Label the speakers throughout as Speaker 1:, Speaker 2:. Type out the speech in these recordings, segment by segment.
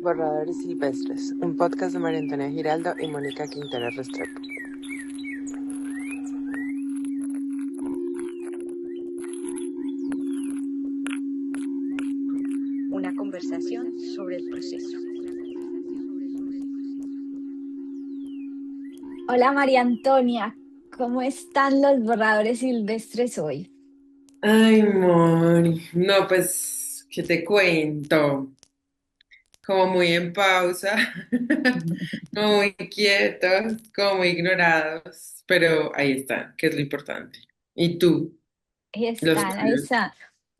Speaker 1: Borradores Silvestres, un podcast de María Antonia Giraldo y Mónica Quintero Restrepo.
Speaker 2: Una conversación sobre el proceso.
Speaker 3: Hola María Antonia, ¿cómo están los borradores silvestres hoy?
Speaker 4: Ay, Moni. No, pues, ¿qué te cuento? Como muy en pausa, como muy quietos, como muy ignorados, pero ahí están, que es lo importante. ¿Y tú?
Speaker 3: Ahí
Speaker 4: Los
Speaker 3: están, ahí
Speaker 4: tuyos.
Speaker 3: están.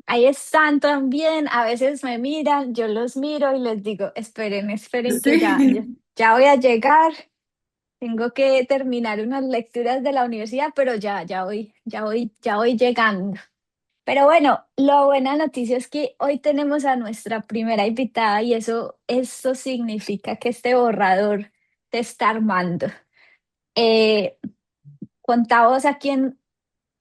Speaker 3: Ahí están también, a veces me miran, yo los miro y les digo, esperen, esperen que
Speaker 4: Sí.
Speaker 3: ya voy a llegar, tengo que terminar unas lecturas de la universidad, pero ya voy llegando. Pero bueno, la buena noticia es que hoy tenemos a nuestra primera invitada y eso significa que este borrador te está armando. Eh, Contamos a quién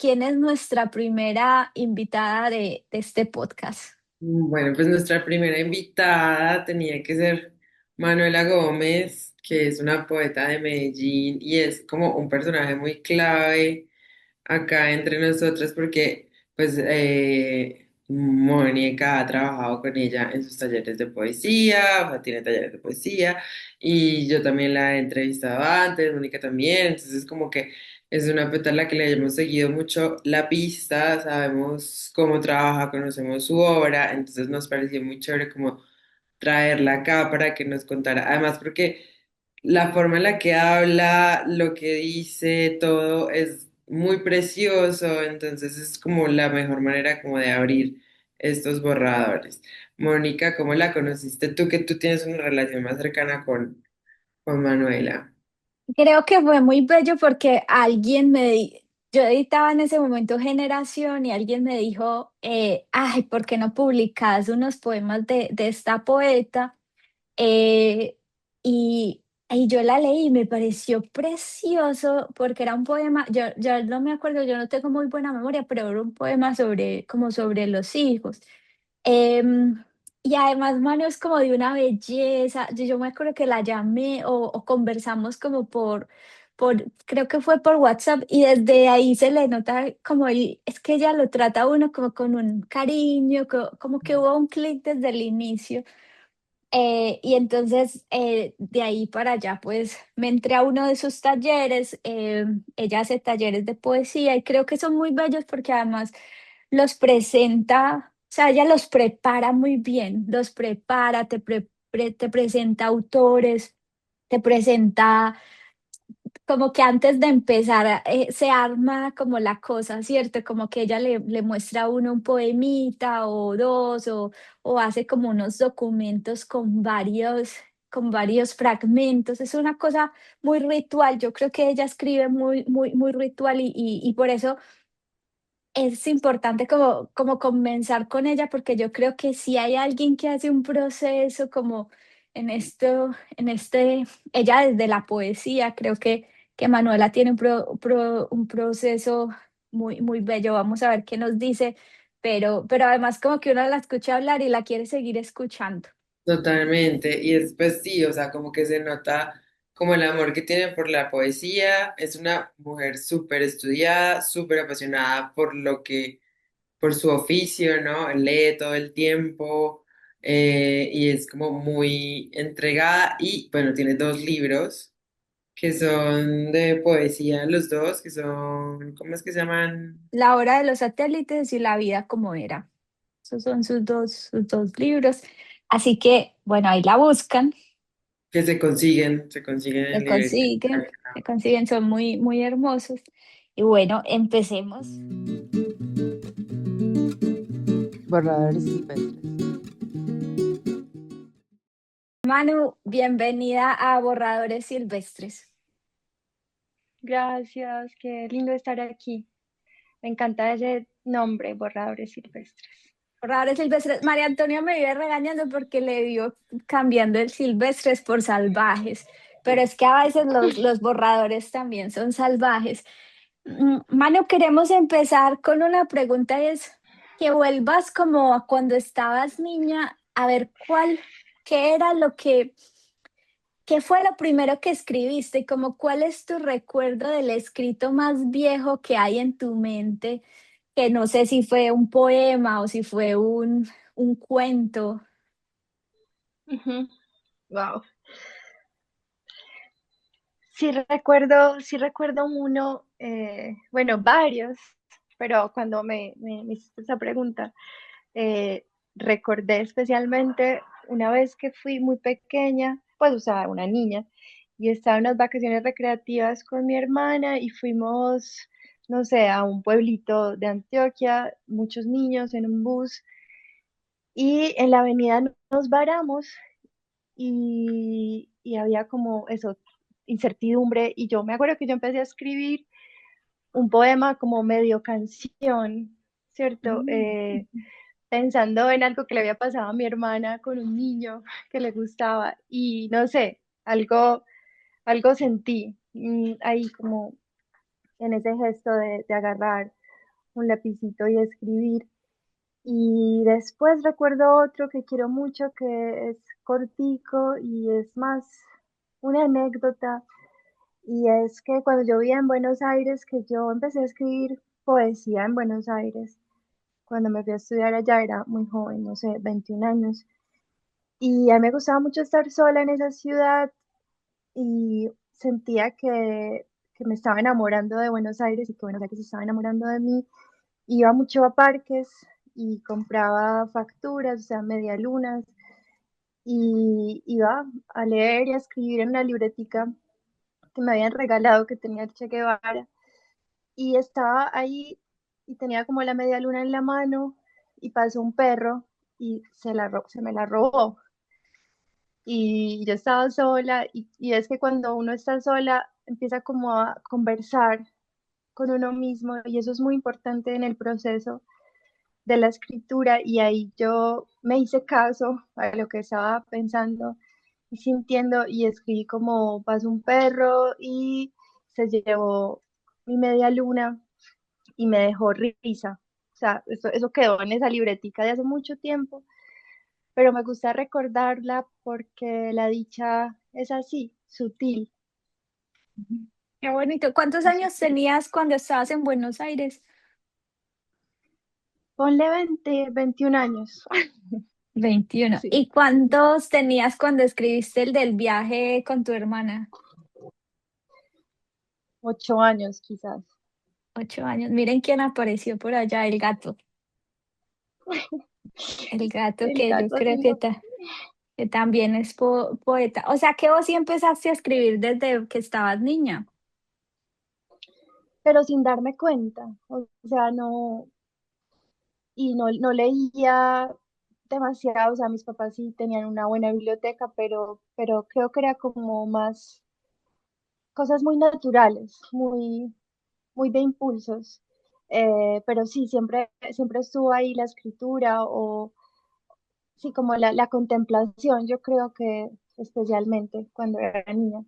Speaker 3: es nuestra primera invitada de este podcast.
Speaker 4: Bueno, pues nuestra primera invitada tenía que ser Manuela Gómez, que es una poeta de Medellín y es como un personaje muy clave acá entre nosotras porque pues Mónica ha trabajado con ella en sus talleres de poesía, o sea, tiene talleres de poesía y yo también la he entrevistado antes, Mónica también, entonces como que es una poeta a la que le hemos seguido mucho la pista, sabemos cómo trabaja, conocemos su obra, entonces nos pareció muy chévere como traerla acá para que nos contara, además porque la forma en la que habla, lo que dice, todo es muy precioso, entonces es como la mejor manera como de abrir estos borradores. Mónica, ¿cómo la conociste tú que tú tienes una relación más cercana con Manuela?
Speaker 3: Creo que fue muy bello porque yo editaba en ese momento Generación y alguien me dijo, ay, ¿por qué no publicas unos poemas de esta poeta? Eh, y yo la leí y me pareció precioso porque era un poema, yo no me acuerdo, yo no tengo muy buena memoria, pero era un poema como sobre los hijos. Em, y además, mano, es como de una belleza. Yo me acuerdo que la llamé o conversamos como creo que fue por WhatsApp, y desde ahí se le nota es que ella lo trata a uno como con un cariño, como que hubo un clic desde el inicio. Y entonces de ahí para allá, pues me entré a uno de sus talleres. Ella hace talleres de poesía y creo que son muy bellos porque además los presenta, o sea, ella los prepara muy bien, los prepara, te presenta autores, te presenta como que antes de empezar se arma como la cosa, ¿cierto? Como que ella le muestra a uno un poemita o dos o hace como unos documentos con varios fragmentos. Es una cosa muy ritual. Yo creo que ella escribe muy ritual y por eso es importante como comenzar con ella, porque yo creo que si hay alguien que hace un proceso como en ella desde la poesía, creo que Manuela tiene un proceso muy bello. Vamos a ver qué nos dice, pero además como que uno la escucha hablar y la quiere seguir escuchando.
Speaker 4: Totalmente, y después sí, o sea, como que se nota como el amor que tiene por la poesía, es una mujer súper estudiada, súper apasionada por por su oficio, ¿no? Lee todo el tiempo y es como muy entregada y bueno, tiene dos libros que son de poesía, los dos, que son, ¿cómo es que se llaman?
Speaker 3: La hora de los satélites y la vida como era. Esos son sus dos libros. Así que, bueno, ahí la buscan.
Speaker 4: Que se consiguen en librerías.
Speaker 3: Se consiguen, son muy hermosos. Y bueno, empecemos.
Speaker 1: Borradores Silvestres.
Speaker 3: Manu, bienvenida a Borradores Silvestres.
Speaker 2: Gracias, qué lindo estar aquí. Me encanta ese nombre, Borradores Silvestres.
Speaker 3: Borradores Silvestres. María Antonia me vive regañando porque le dio cambiando el silvestres por salvajes, pero es que a veces los borradores también son salvajes. Manu, queremos empezar con una pregunta y es que vuelvas como a cuando estabas niña, a ver ¿qué era qué fue lo primero que escribiste? Y como, ¿cuál es tu recuerdo del escrito más viejo que hay en tu mente? Que no sé si fue un poema o si fue un cuento.
Speaker 2: Wow. Sí recuerdo uno, bueno, varios, pero cuando me hiciste esa pregunta, eh, recordé especialmente una vez que fui muy pequeña, pues, o sea, una niña, y estaba en unas vacaciones recreativas con mi hermana y fuimos, no sé, a un pueblito de Antioquia, muchos niños en un bus, y en la avenida nos varamos y había como eso, incertidumbre, y yo me acuerdo que yo empecé a escribir un poema como medio canción, ¿cierto?
Speaker 3: Mm.
Speaker 2: Pensando en algo que le había pasado a mi hermana con un niño que le gustaba y no sé, algo sentí ahí como en ese gesto de agarrar un lapicito y escribir. Y después recuerdo otro que quiero mucho, que es cortico y es más una anécdota. Y es que cuando yo vivía en Buenos Aires, que yo empecé a escribir poesía en Buenos Aires, cuando me fui a estudiar allá era muy joven, no sé, 21 años. Y a mí me gustaba mucho estar sola en esa ciudad y sentía que me estaba enamorando de Buenos Aires y que Buenos Aires se estaba enamorando de mí. Iba mucho a parques y compraba facturas, o sea, medialunas, y iba a leer y a escribir en una libretica que me habían regalado que tenía el Che Guevara. Y estaba ahí y tenía como la media luna en la mano y pasó un perro y se me la robó. Y yo estaba sola y es que cuando uno está sola empieza como a conversar con uno mismo y eso es muy importante en el proceso de la escritura y ahí yo me hice caso a lo que estaba pensando y sintiendo y escribí como pasó un perro y se llevó mi media luna y me dejó risa. O sea, eso quedó en esa libretica de hace mucho tiempo, pero me gusta recordarla porque la dicha es así, sutil.
Speaker 3: Qué bonito. ¿Cuántos
Speaker 2: Es
Speaker 3: años
Speaker 2: sutil.
Speaker 3: tenías cuando estabas en Buenos Aires?
Speaker 2: Ponle 21 años.
Speaker 3: 21.
Speaker 2: Sí,
Speaker 3: ¿Y cuántos tenías cuando escribiste el del viaje con tu hermana?
Speaker 2: 8 años quizás.
Speaker 3: 8 años. Miren quién apareció por allá, el gato. El gato
Speaker 2: El
Speaker 3: que yo
Speaker 2: gato
Speaker 3: creo
Speaker 2: haciendo,
Speaker 3: que también es poeta. O sea que vos sí empezaste a escribir desde que estabas niña.
Speaker 2: pero sin darme cuenta. O sea, no, y no leía demasiado. O sea, mis papás sí tenían una buena biblioteca, pero creo que era como más cosas muy naturales, muy de impulsos. Pero sí, siempre estuvo ahí la escritura o sí, como la contemplación, yo creo que especialmente cuando era niña.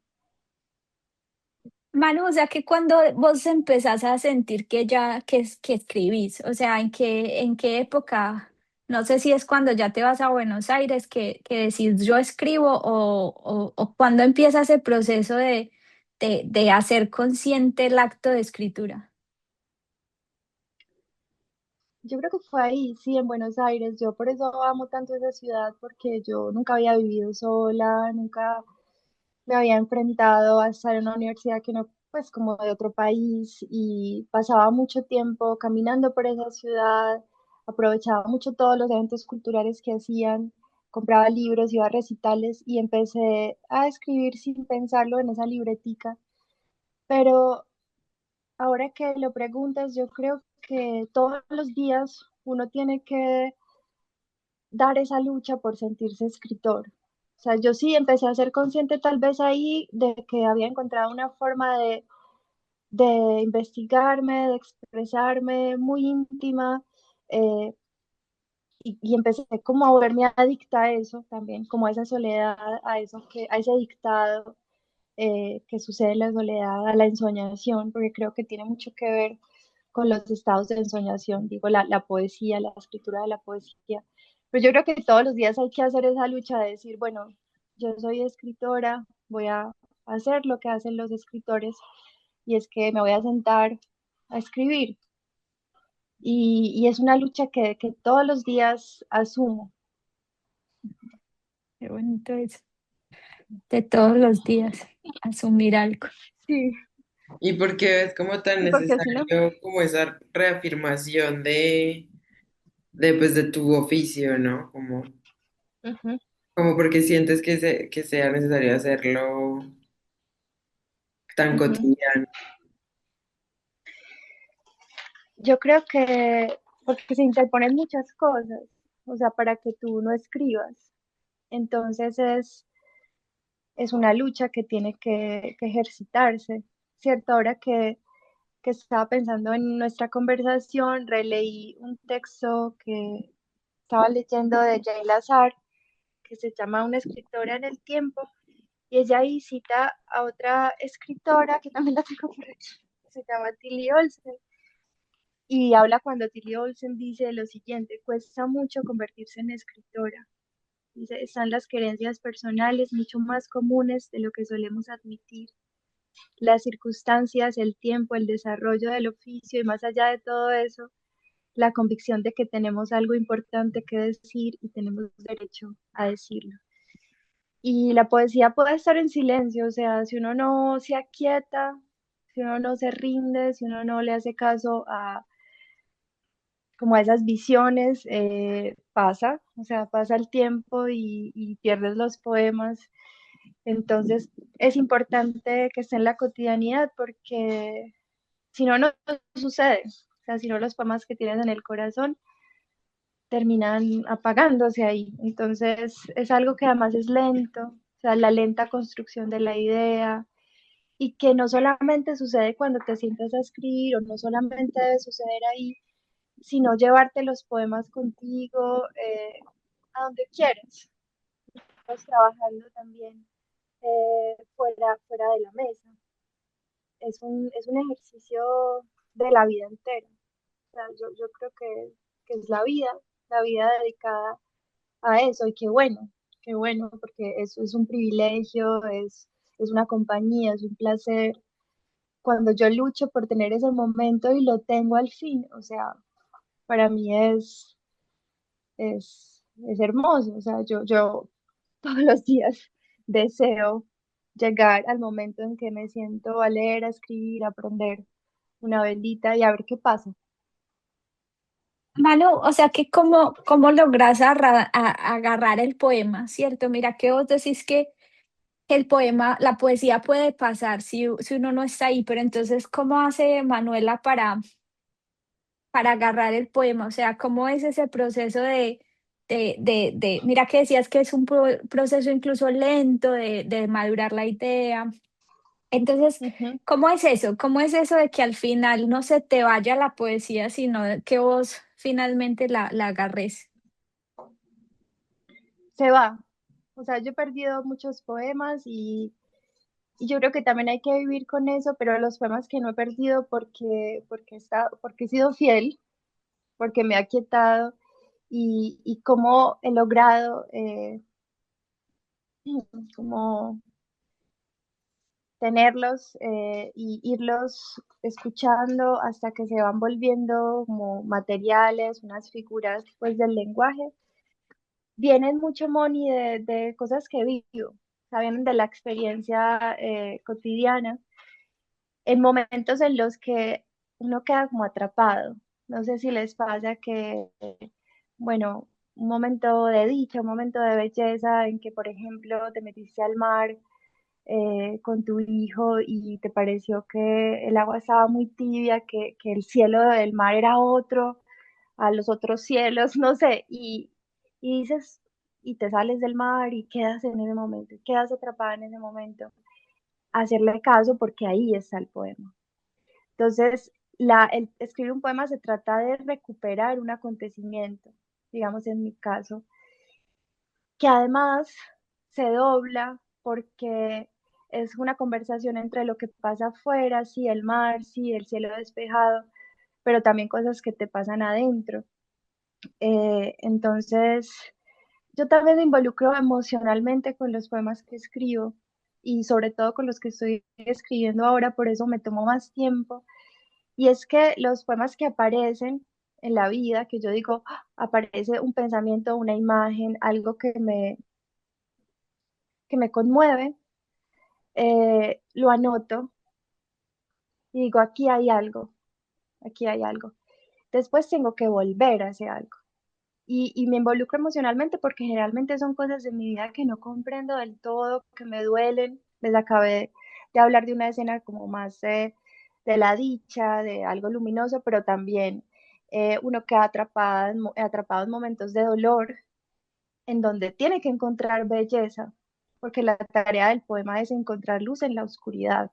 Speaker 3: Manu, o sea que cuando vos empezás a sentir que ya, que escribís, o sea, en qué época, no sé si es cuando ya te vas a Buenos Aires que decís yo escribo o cuando empieza ese proceso de hacer consciente el acto de escritura.
Speaker 2: Yo creo que fue ahí, sí, en Buenos Aires. Yo por eso amo tanto esa ciudad, porque yo nunca había vivido sola, nunca me había enfrentado a estar en una universidad que no, pues como de otro país y pasaba mucho tiempo caminando por esa ciudad, aprovechaba mucho todos los eventos culturales que hacían, compraba libros, iba a recitales y empecé a escribir sin pensarlo en esa libretica. Pero ahora que lo preguntas, yo creo que todos los días uno tiene que dar esa lucha por sentirse escritor. O sea, yo sí empecé a ser consciente tal vez ahí de que había encontrado una forma de investigarme, de expresarme muy íntima, eh, y empecé como a volverme adicta a eso también, como a esa soledad, a ese dictado que sucede en la soledad, a la ensoñación, porque creo que tiene mucho que ver con los estados de ensoñación, digo, la poesía, la escritura de la poesía. Pero yo creo que todos los días hay que hacer esa lucha de decir, bueno, yo soy escritora, voy a hacer lo que hacen los escritores y es que me voy a sentar a escribir. Y es una lucha que todos los días asumo.
Speaker 3: Qué bonito eso, de todos los días, asumir algo.
Speaker 2: Sí,
Speaker 4: ¿Y por qué ves como tan
Speaker 2: sí, porque si no,
Speaker 4: necesario como esa reafirmación de pues de tu oficio, ¿no?
Speaker 2: ujú,
Speaker 4: Como porque sientes que sea necesario hacerlo tan
Speaker 2: ujú.
Speaker 4: cotidiano.
Speaker 2: Yo creo que porque se interponen muchas cosas, o sea, para que tú no escribas. Entonces es una lucha que tiene que ejercitarse, ¿cierto? Ahora que estaba pensando en nuestra conversación, releí un texto que estaba leyendo de Jane Lazar, que se llama Una escritora en el tiempo, y ella ahí cita a otra escritora que también la tengo por aquí, que se llama Tilly Olsen, y habla cuando Tilly Olsen dice lo siguiente: cuesta mucho convertirse en escritora. Dice, están las querencias personales mucho más comunes de lo que solemos admitir. Las circunstancias, el tiempo, el desarrollo del oficio y más allá de todo eso, la convicción de que tenemos algo importante que decir y tenemos derecho a decirlo. Y la poesía puede estar en silencio, o sea, si uno no se aquieta, si uno no se rinde, si uno no le hace caso a como a esas visiones, pasa, o sea, pasa el tiempo y pierdes los poemas. Entonces, es importante que esté en la cotidianidad porque si no, no sucede. O sea, si no, los poemas que tienes en el corazón terminan apagándose ahí. Entonces, es algo que además es lento, o sea, la lenta construcción de la idea y que no solamente sucede cuando te sientas a escribir o no solamente debe suceder ahí, sino llevarte los poemas contigo a donde quieras. Estás trabajando también fuera de la mesa. Es un ejercicio de la vida entera. O sea, yo creo que es la vida dedicada a eso. Y qué bueno, porque eso es un privilegio, es una compañía, es un placer. Cuando yo lucho por tener ese momento y lo tengo al fin, o sea, para mí es hermoso. O sea, yo todos los días deseo llegar al momento en que me siento a leer, a escribir, a aprender una bendita y a ver qué pasa.
Speaker 3: Manu, o sea que cómo logras agarrar el poema, ¿cierto? Mira que vos decís que el poema, la poesía puede pasar si uno no está ahí, pero entonces, ¿cómo hace Manuela para agarrar el poema? O sea, ¿cómo es ese proceso mira que decías que es un proceso incluso lento de madurar la idea? Entonces,
Speaker 2: Ujú.
Speaker 3: ¿cómo es eso? ¿Cómo es eso de que al final no se te vaya la poesía, sino que vos finalmente la agarres?
Speaker 2: Se va. O sea, yo he perdido muchos poemas y yo creo que también hay que vivir con eso, pero los poemas que no he perdido porque he sido fiel, porque me ha quietado y cómo he logrado como tenerlos y irlos escuchando hasta que se van volviendo como materiales, unas figuras pues del lenguaje. Vienen mucho, Moni, de cosas que vivo, o sea, vienen de la experiencia cotidiana, en momentos en los que uno queda como atrapado. No sé si les pasa que, bueno, un momento de dicha, un momento de belleza en que, por ejemplo, te metiste al mar con tu hijo y te pareció que el agua estaba muy tibia, que el cielo del mar era otro, a los otros cielos, no sé, y dices, y te sales del mar y quedas en ese momento, y quedas atrapada en ese momento, hacerle caso porque ahí está el poema. Entonces, escribir un poema se trata de recuperar un acontecimiento, digamos en mi caso, que además se dobla porque es una conversación entre lo que pasa afuera, sí, el mar, sí, el cielo despejado, pero también cosas que te pasan adentro. Entonces, yo también me involucro emocionalmente con los poemas que escribo y sobre todo con los que estoy escribiendo ahora, por eso me tomo más tiempo. Y es que los poemas que aparecen en la vida, que yo digo, "Ah, aparece un pensamiento, una imagen, algo que me conmueve, lo anoto y digo, aquí hay algo. Después tengo que volver a ese algo. Y me involucro emocionalmente porque generalmente son cosas de mi vida que no comprendo del todo, que me duelen. Les acabé de hablar de una escena como más de la dicha, de algo luminoso, pero también uno queda atrapado en momentos de dolor en donde tiene que encontrar belleza, porque la tarea del poema es encontrar luz en la oscuridad.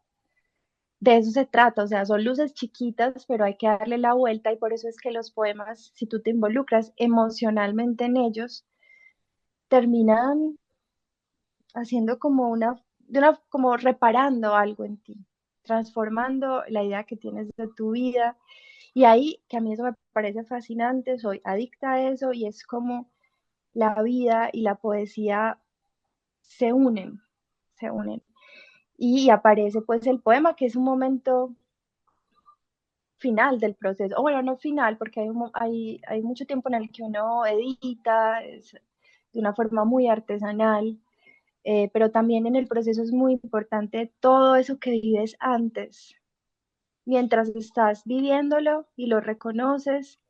Speaker 2: De eso se trata, o sea, son luces chiquitas, pero hay que darle la vuelta y por eso es que los poemas, si tú te involucras emocionalmente en ellos, terminan haciendo como como reparando algo en ti, transformando la idea que tienes de tu vida. Y ahí, que a mí eso me parece fascinante, soy adicta a eso y es como la vida y la poesía se unen, se unen. Y aparece pues el poema, que es un momento final del proceso, o bueno, no final, porque hay mucho tiempo en el que uno edita de una forma muy artesanal, pero también en el proceso es muy importante todo eso que vives antes, mientras estás viviéndolo y lo reconoces,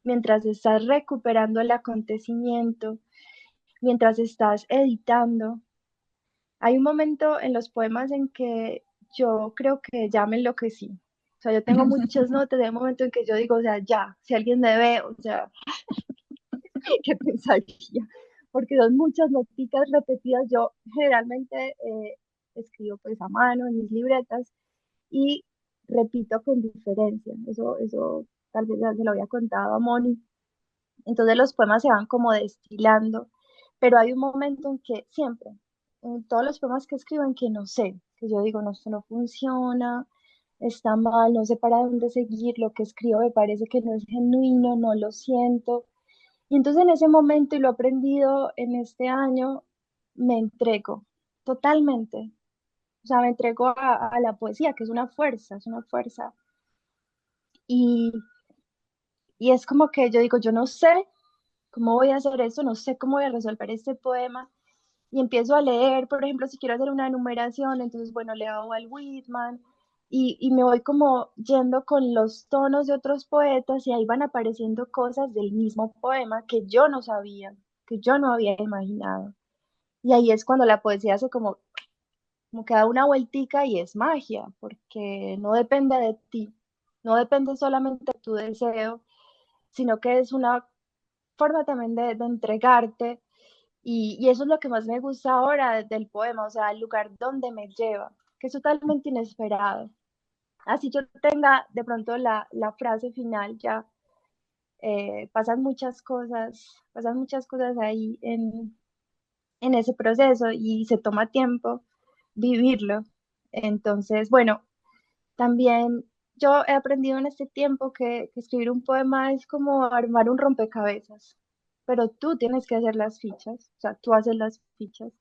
Speaker 2: mientras estás recuperando el acontecimiento, mientras estás editando. Hay un momento en los poemas en que yo creo que ya me enloquecí. O sea, yo tengo muchas notas de un momento en que yo digo, o sea, ya, si alguien me ve, o sea, ¿qué pensaría? Porque son muchas notitas repetidas. Yo generalmente escribo pues a mano en mis libretas y repito con diferencia. Eso tal vez ya se lo había contado a Moni. Entonces los poemas se van como destilando, pero hay un momento en que siempre, en todos los poemas que escribo, en que no sé, que yo digo, no, esto no funciona, está mal, no sé para dónde seguir, lo que escribo me parece que no es genuino, no lo siento. Y entonces en ese momento, y lo he aprendido en este año, me entrego totalmente. O sea, me entrego a la poesía, que es una fuerza, es una fuerza. Y, y es como que yo digo, yo no sé cómo voy a hacer eso, no sé cómo voy a resolver este poema. Y empiezo a leer, por ejemplo, si quiero hacer una enumeración, entonces, bueno, leo al Whitman y me voy como yendo con los tonos de otros poetas y ahí van apareciendo cosas del mismo poema que yo no sabía, que yo no había imaginado. Y ahí es cuando la poesía hace como que da una vueltica y es magia, porque no depende de ti, no depende solamente de tu deseo, sino que es una forma también de entregarte y eso es lo que más me gusta ahora del poema, o sea, el lugar donde me lleva, que es totalmente inesperado. Así yo tenga de pronto la frase final, ya pasan muchas cosas ahí en ese proceso y se toma tiempo vivirlo. Entonces, bueno, también yo he aprendido en este tiempo que escribir un poema es como armar un rompecabezas, pero tú tienes que hacer las fichas, o sea, tú haces las fichas.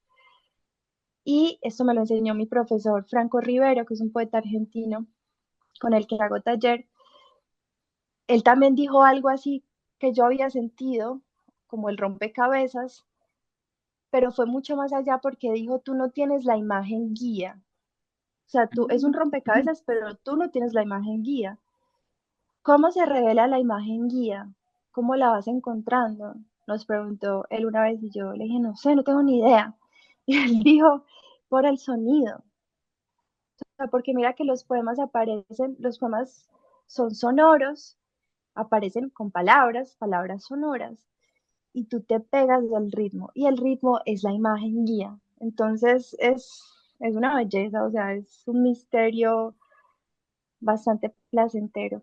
Speaker 2: Y esto me lo enseñó mi profesor Franco Rivero, que es un poeta argentino con el que hago taller. Él también dijo algo así que yo había sentido, como el rompecabezas, pero fue mucho más allá porque dijo, tú no tienes la imagen guía. O sea, tú es un rompecabezas, pero tú no tienes la imagen guía. ¿Cómo se revela la imagen guía? ¿Cómo la vas encontrando? Nos preguntó él una vez y yo le dije, no sé, no tengo ni idea. Y él dijo, por el sonido. Sea, porque mira que los poemas aparecen, los poemas son sonoros, aparecen con palabras, palabras sonoras, y tú te pegas del ritmo, y el ritmo es la imagen guía. Entonces es una belleza, o sea, es un misterio bastante placentero.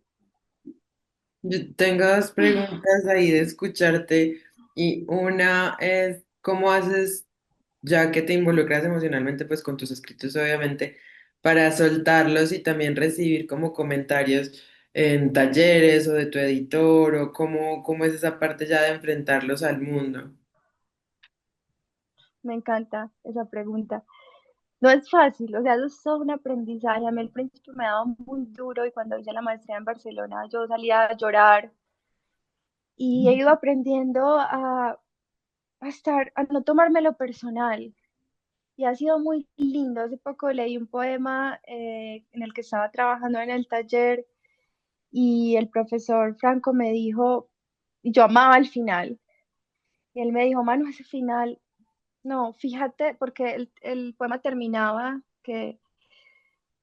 Speaker 4: Yo tengo dos preguntas ahí de escucharte y una es, ¿cómo haces, ya que te involucras emocionalmente, pues con tus escritos, obviamente, para soltarlos y también recibir como comentarios? en talleres o de tu editor o cómo es esa parte ya de enfrentarlos al mundo?
Speaker 2: Me encanta esa pregunta. No es fácil, o sea, eso es todo un aprendizaje. A mí al principio me daba muy duro y cuando hice la maestría en Barcelona yo salía a llorar y he ido aprendiendo a no tomármelo personal y ha sido muy lindo. Hace poco leí un poema en el que estaba trabajando en el taller y el profesor Franco me dijo, y yo amaba el final, y él me dijo, Manu, ese final, no, fíjate, porque el poema terminaba que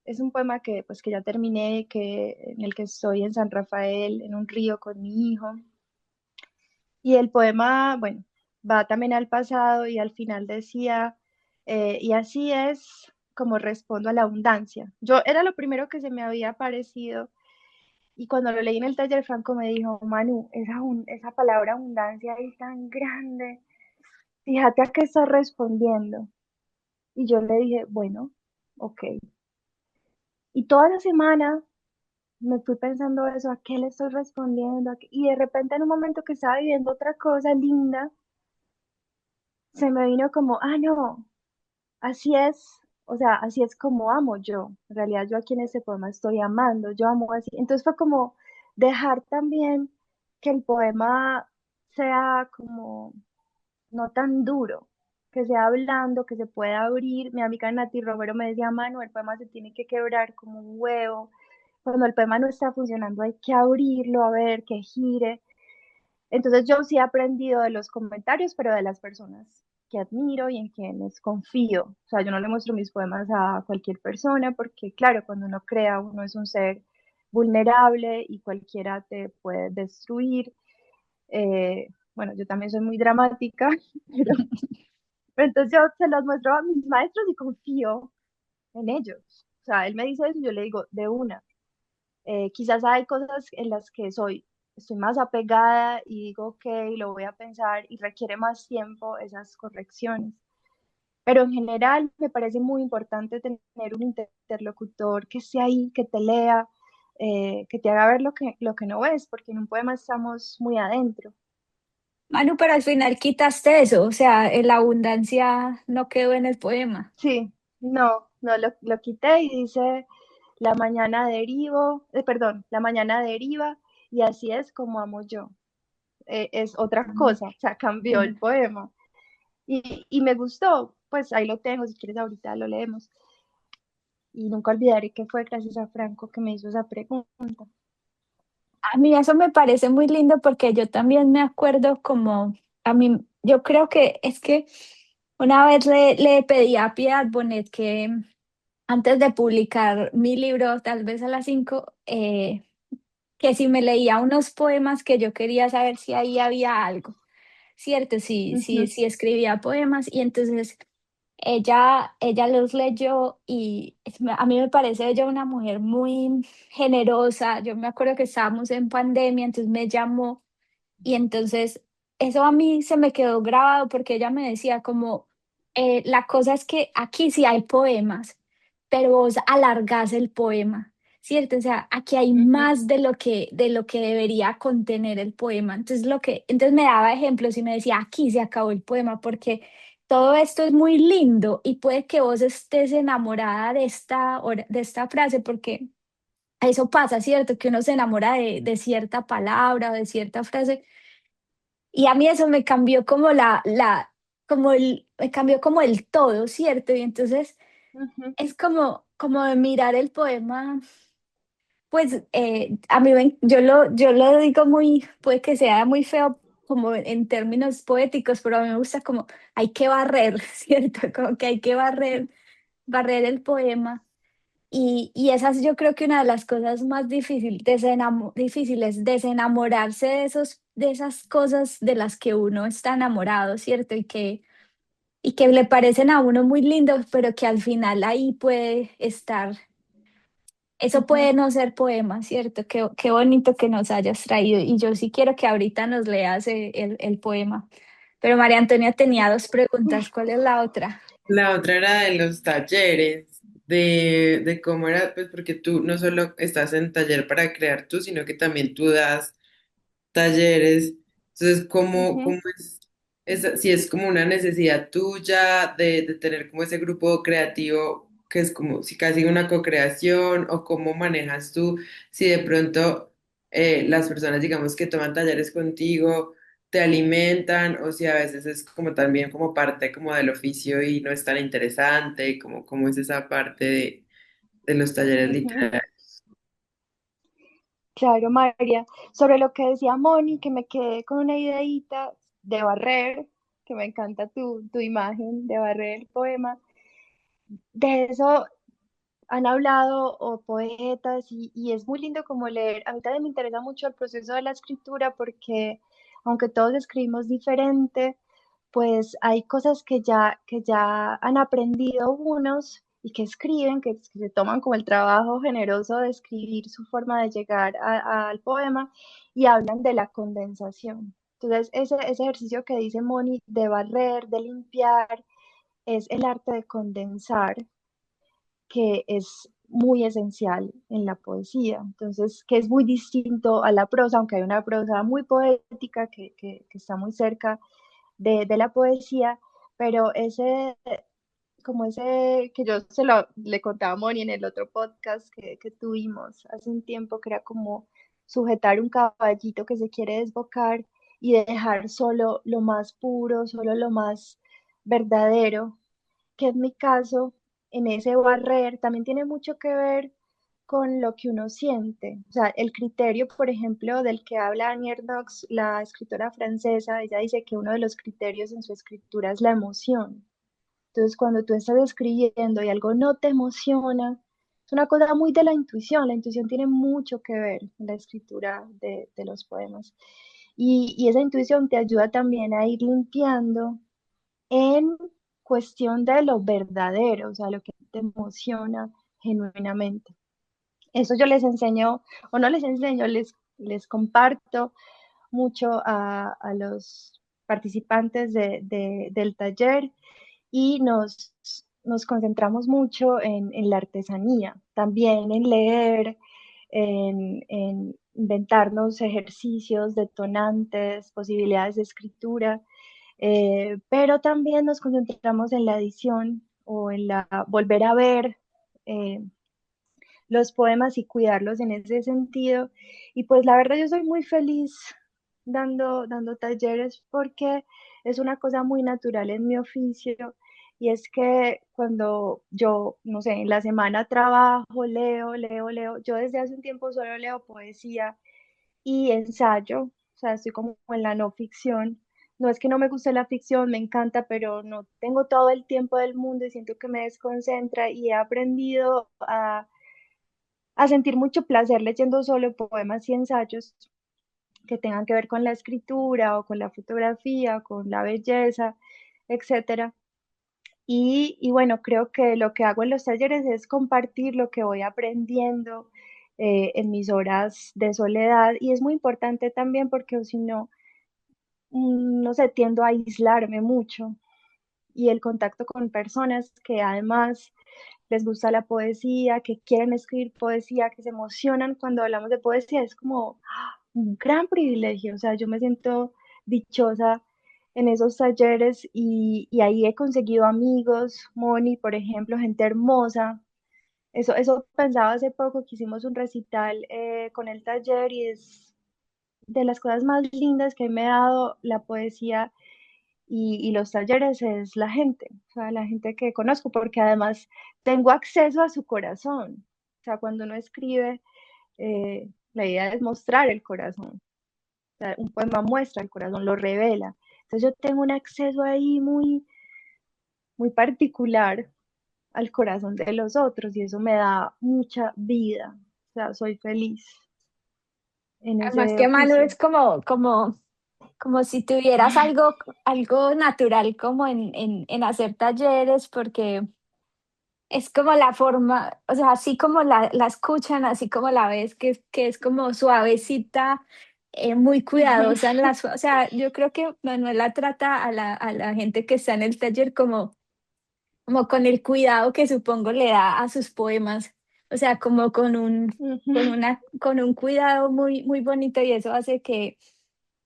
Speaker 2: es un poema que pues que ya terminé, en el que estoy en San Rafael, en un río con mi hijo. Y el poema, bueno, va también al pasado y al final decía, y así es como respondo a la abundancia. Yo era lo primero que se me había parecido y cuando lo leí en el taller, Franco me dijo, Manu, esa palabra abundancia es tan grande, fíjate a qué estás respondiendo. Y yo le dije, bueno, ok. Y toda la semana me fui pensando eso, ¿a qué le estoy respondiendo? Y de repente en un momento que estaba viviendo otra cosa linda, se me vino como, no, así es, o sea, así es como amo yo. En realidad yo aquí en este poema estoy amando, yo amo así. Entonces fue como dejar también que el poema sea como no tan duro, que sea blando, que se pueda abrir. Mi amiga Nati Romero me decía, Manu, el poema se tiene que quebrar como un huevo. Cuando el poema no está funcionando hay que abrirlo, a ver, que gire. Entonces yo sí he aprendido de los comentarios, pero de las personas que admiro y en quienes confío. O sea, yo no le muestro mis poemas a cualquier persona porque, claro, cuando uno crea, uno es un ser vulnerable y cualquiera te puede destruir. Bueno, yo también soy muy dramática, pero entonces yo se los muestro a mis maestros y confío en ellos. O sea, él me dice eso y yo le digo, de una. Quizás hay cosas en las que estoy más apegada y digo, ok, lo voy a pensar y requiere más tiempo esas correcciones. Pero en general me parece muy importante tener un interlocutor que esté ahí, que te lea, que te haga ver lo que no ves, porque en un poema estamos muy adentro.
Speaker 3: Manu, pero al final quitaste eso, o sea, la abundancia no quedó en el poema.
Speaker 2: Sí, no, lo quité y dice, la mañana derivo, perdón, la mañana deriva y así es como amo yo. Es otra cosa, o sea, cambió el poema. Y me gustó, pues ahí lo tengo, si quieres ahorita lo leemos. Y nunca olvidaré que fue gracias a Franco que me hizo esa pregunta.
Speaker 3: A mí eso me parece muy lindo porque yo también me acuerdo como, a mí, yo creo que es que una vez le pedí a Piedad Bonet que antes de publicar mi libro, tal vez a las 5, que si me leía unos poemas que yo quería saber si ahí había algo, ¿cierto?
Speaker 2: Ujú,
Speaker 3: Sí escribía poemas y entonces ella los leyó y a mí me parece ella una mujer muy generosa. Yo me acuerdo que estábamos en pandemia, entonces me llamó y entonces eso a mí se me quedó grabado porque ella me decía como, la cosa es que aquí sí hay poemas, pero vos alargás el poema, ¿cierto? O sea, aquí hay
Speaker 2: ujú,
Speaker 3: más de lo que debería contener el poema. Entonces me daba ejemplos y me decía, aquí se acabó el poema porque todo esto es muy lindo y puede que vos estés enamorada de de esta frase porque eso pasa, ¿cierto? Que uno se enamora de cierta palabra o de cierta frase y a mí eso me cambió como me cambió como el todo, ¿cierto? Y entonces
Speaker 2: ujú,
Speaker 3: es como de mirar el poema, pues a mí yo lo digo muy, puede que sea muy feo como en términos poéticos, pero a mí me gusta como hay que barrer, ¿cierto? Como que hay que barrer el poema. Y esa es yo creo que una de las cosas más difíciles, desenamorarse de esas cosas de las que uno está enamorado, ¿cierto? Y que le parecen a uno muy lindos, pero que al final ahí puede estar, eso
Speaker 2: ujú.
Speaker 3: puede no ser poema, ¿cierto? Qué bonito que nos hayas traído. Y yo sí quiero que ahorita nos leas el poema. Pero María Antonia tenía dos preguntas, ¿cuál es la otra?
Speaker 4: La otra era de los talleres. de cómo era, pues porque tú no solo estás en taller para crear tú, sino que también tú das talleres. Entonces,
Speaker 2: Ujú,
Speaker 4: cómo si es como una necesidad tuya de tener como ese grupo creativo que es como si casi una co-creación o cómo manejas tú, si de pronto las personas, digamos, que toman talleres contigo te alimentan o si a veces es como también como parte como del oficio y no es tan interesante, como cómo es esa parte de los talleres
Speaker 2: ujú.
Speaker 4: literarios.
Speaker 2: Claro, María. Sobre lo que decía Moni, que me quedé con una ideita de Barrer, que me encanta tu imagen de Barrer el poema. De eso han hablado o poetas y es muy lindo como leer. A mí también me interesa mucho el proceso de la escritura porque aunque todos escribimos diferente, pues hay cosas que ya han aprendido unos y que escriben, que se toman como el trabajo generoso de escribir su forma de llegar al poema y hablan de la condensación. Entonces, ese ejercicio que dice Moni de barrer, de limpiar, es el arte de condensar que es muy esencial en la poesía. Entonces, que es muy distinto a la prosa, aunque hay una prosa muy poética que está muy cerca de la poesía, pero como ese que yo le contaba a Moni en el otro podcast que tuvimos hace un tiempo, que era como sujetar un caballito que se quiere desbocar y dejar solo lo más puro, solo lo más verdadero, que en mi caso, en ese barrer, también tiene mucho que ver con lo que uno siente. O sea, el criterio, por ejemplo, del que habla Annie Ernaux, la escritora francesa, ella dice que uno de los criterios en su escritura es la emoción. Entonces, cuando tú estás escribiendo y algo no te emociona, es una cosa muy de la intuición. La intuición tiene mucho que ver en la escritura de los poemas. Y esa intuición te ayuda también a ir limpiando en cuestión de lo verdadero, o sea, lo que te emociona genuinamente. Eso yo les enseño, o no les enseño, les comparto mucho a los participantes del taller y nos concentramos mucho en la artesanía, también en leer, en inventarnos ejercicios detonantes, posibilidades de escritura, pero también nos concentramos en la edición o en la volver a ver eh, los poemas y cuidarlos en ese sentido. Y pues la verdad yo soy muy feliz dando talleres porque es una cosa muy natural en mi oficio y es que cuando yo, no sé, en la semana trabajo, leo, yo desde hace un tiempo solo leo poesía y ensayo, o sea, estoy como en la no ficción. No es que no me guste la ficción, me encanta, pero no tengo todo el tiempo del mundo y siento que me desconcentra y he aprendido a sentir mucho placer leyendo solo poemas y ensayos que tengan que ver con la escritura o con la fotografía, o con la belleza, etcétera. Y bueno, creo que lo que hago en los talleres es compartir lo que voy aprendiendo en mis horas de soledad y es muy importante también porque si no, no sé, tiendo a aislarme mucho y el contacto con personas que además les gusta la poesía, que quieren escribir poesía, que se emocionan cuando hablamos de poesía, es como un gran privilegio. O sea, yo me siento dichosa en esos talleres y ahí he conseguido amigos, Moni, por ejemplo, gente hermosa. Eso pensaba hace poco que hicimos un recital con el taller y es de las cosas más lindas que me ha dado la poesía y los talleres es la gente, o sea, la gente que conozco, porque además tengo acceso a su corazón. O sea, cuando uno escribe, la idea es mostrar el corazón. O sea, un poema muestra el corazón, lo revela. Entonces yo tengo un acceso ahí muy particular al corazón de los otros y eso me da mucha vida. O sea, soy feliz en
Speaker 3: Además
Speaker 2: ese
Speaker 3: que Manu
Speaker 2: oficio.
Speaker 3: es como si tuvieras algo natural como en hacer talleres, porque es como la forma, o sea, así como la escuchan, así como la ves, que es como suavecita, muy cuidadosa en las, o sea, yo creo que Manuela trata a la gente que está en el taller como con el cuidado que supongo le da a sus poemas, o sea, como
Speaker 2: Ujú,
Speaker 3: con un cuidado muy, muy bonito y eso hace que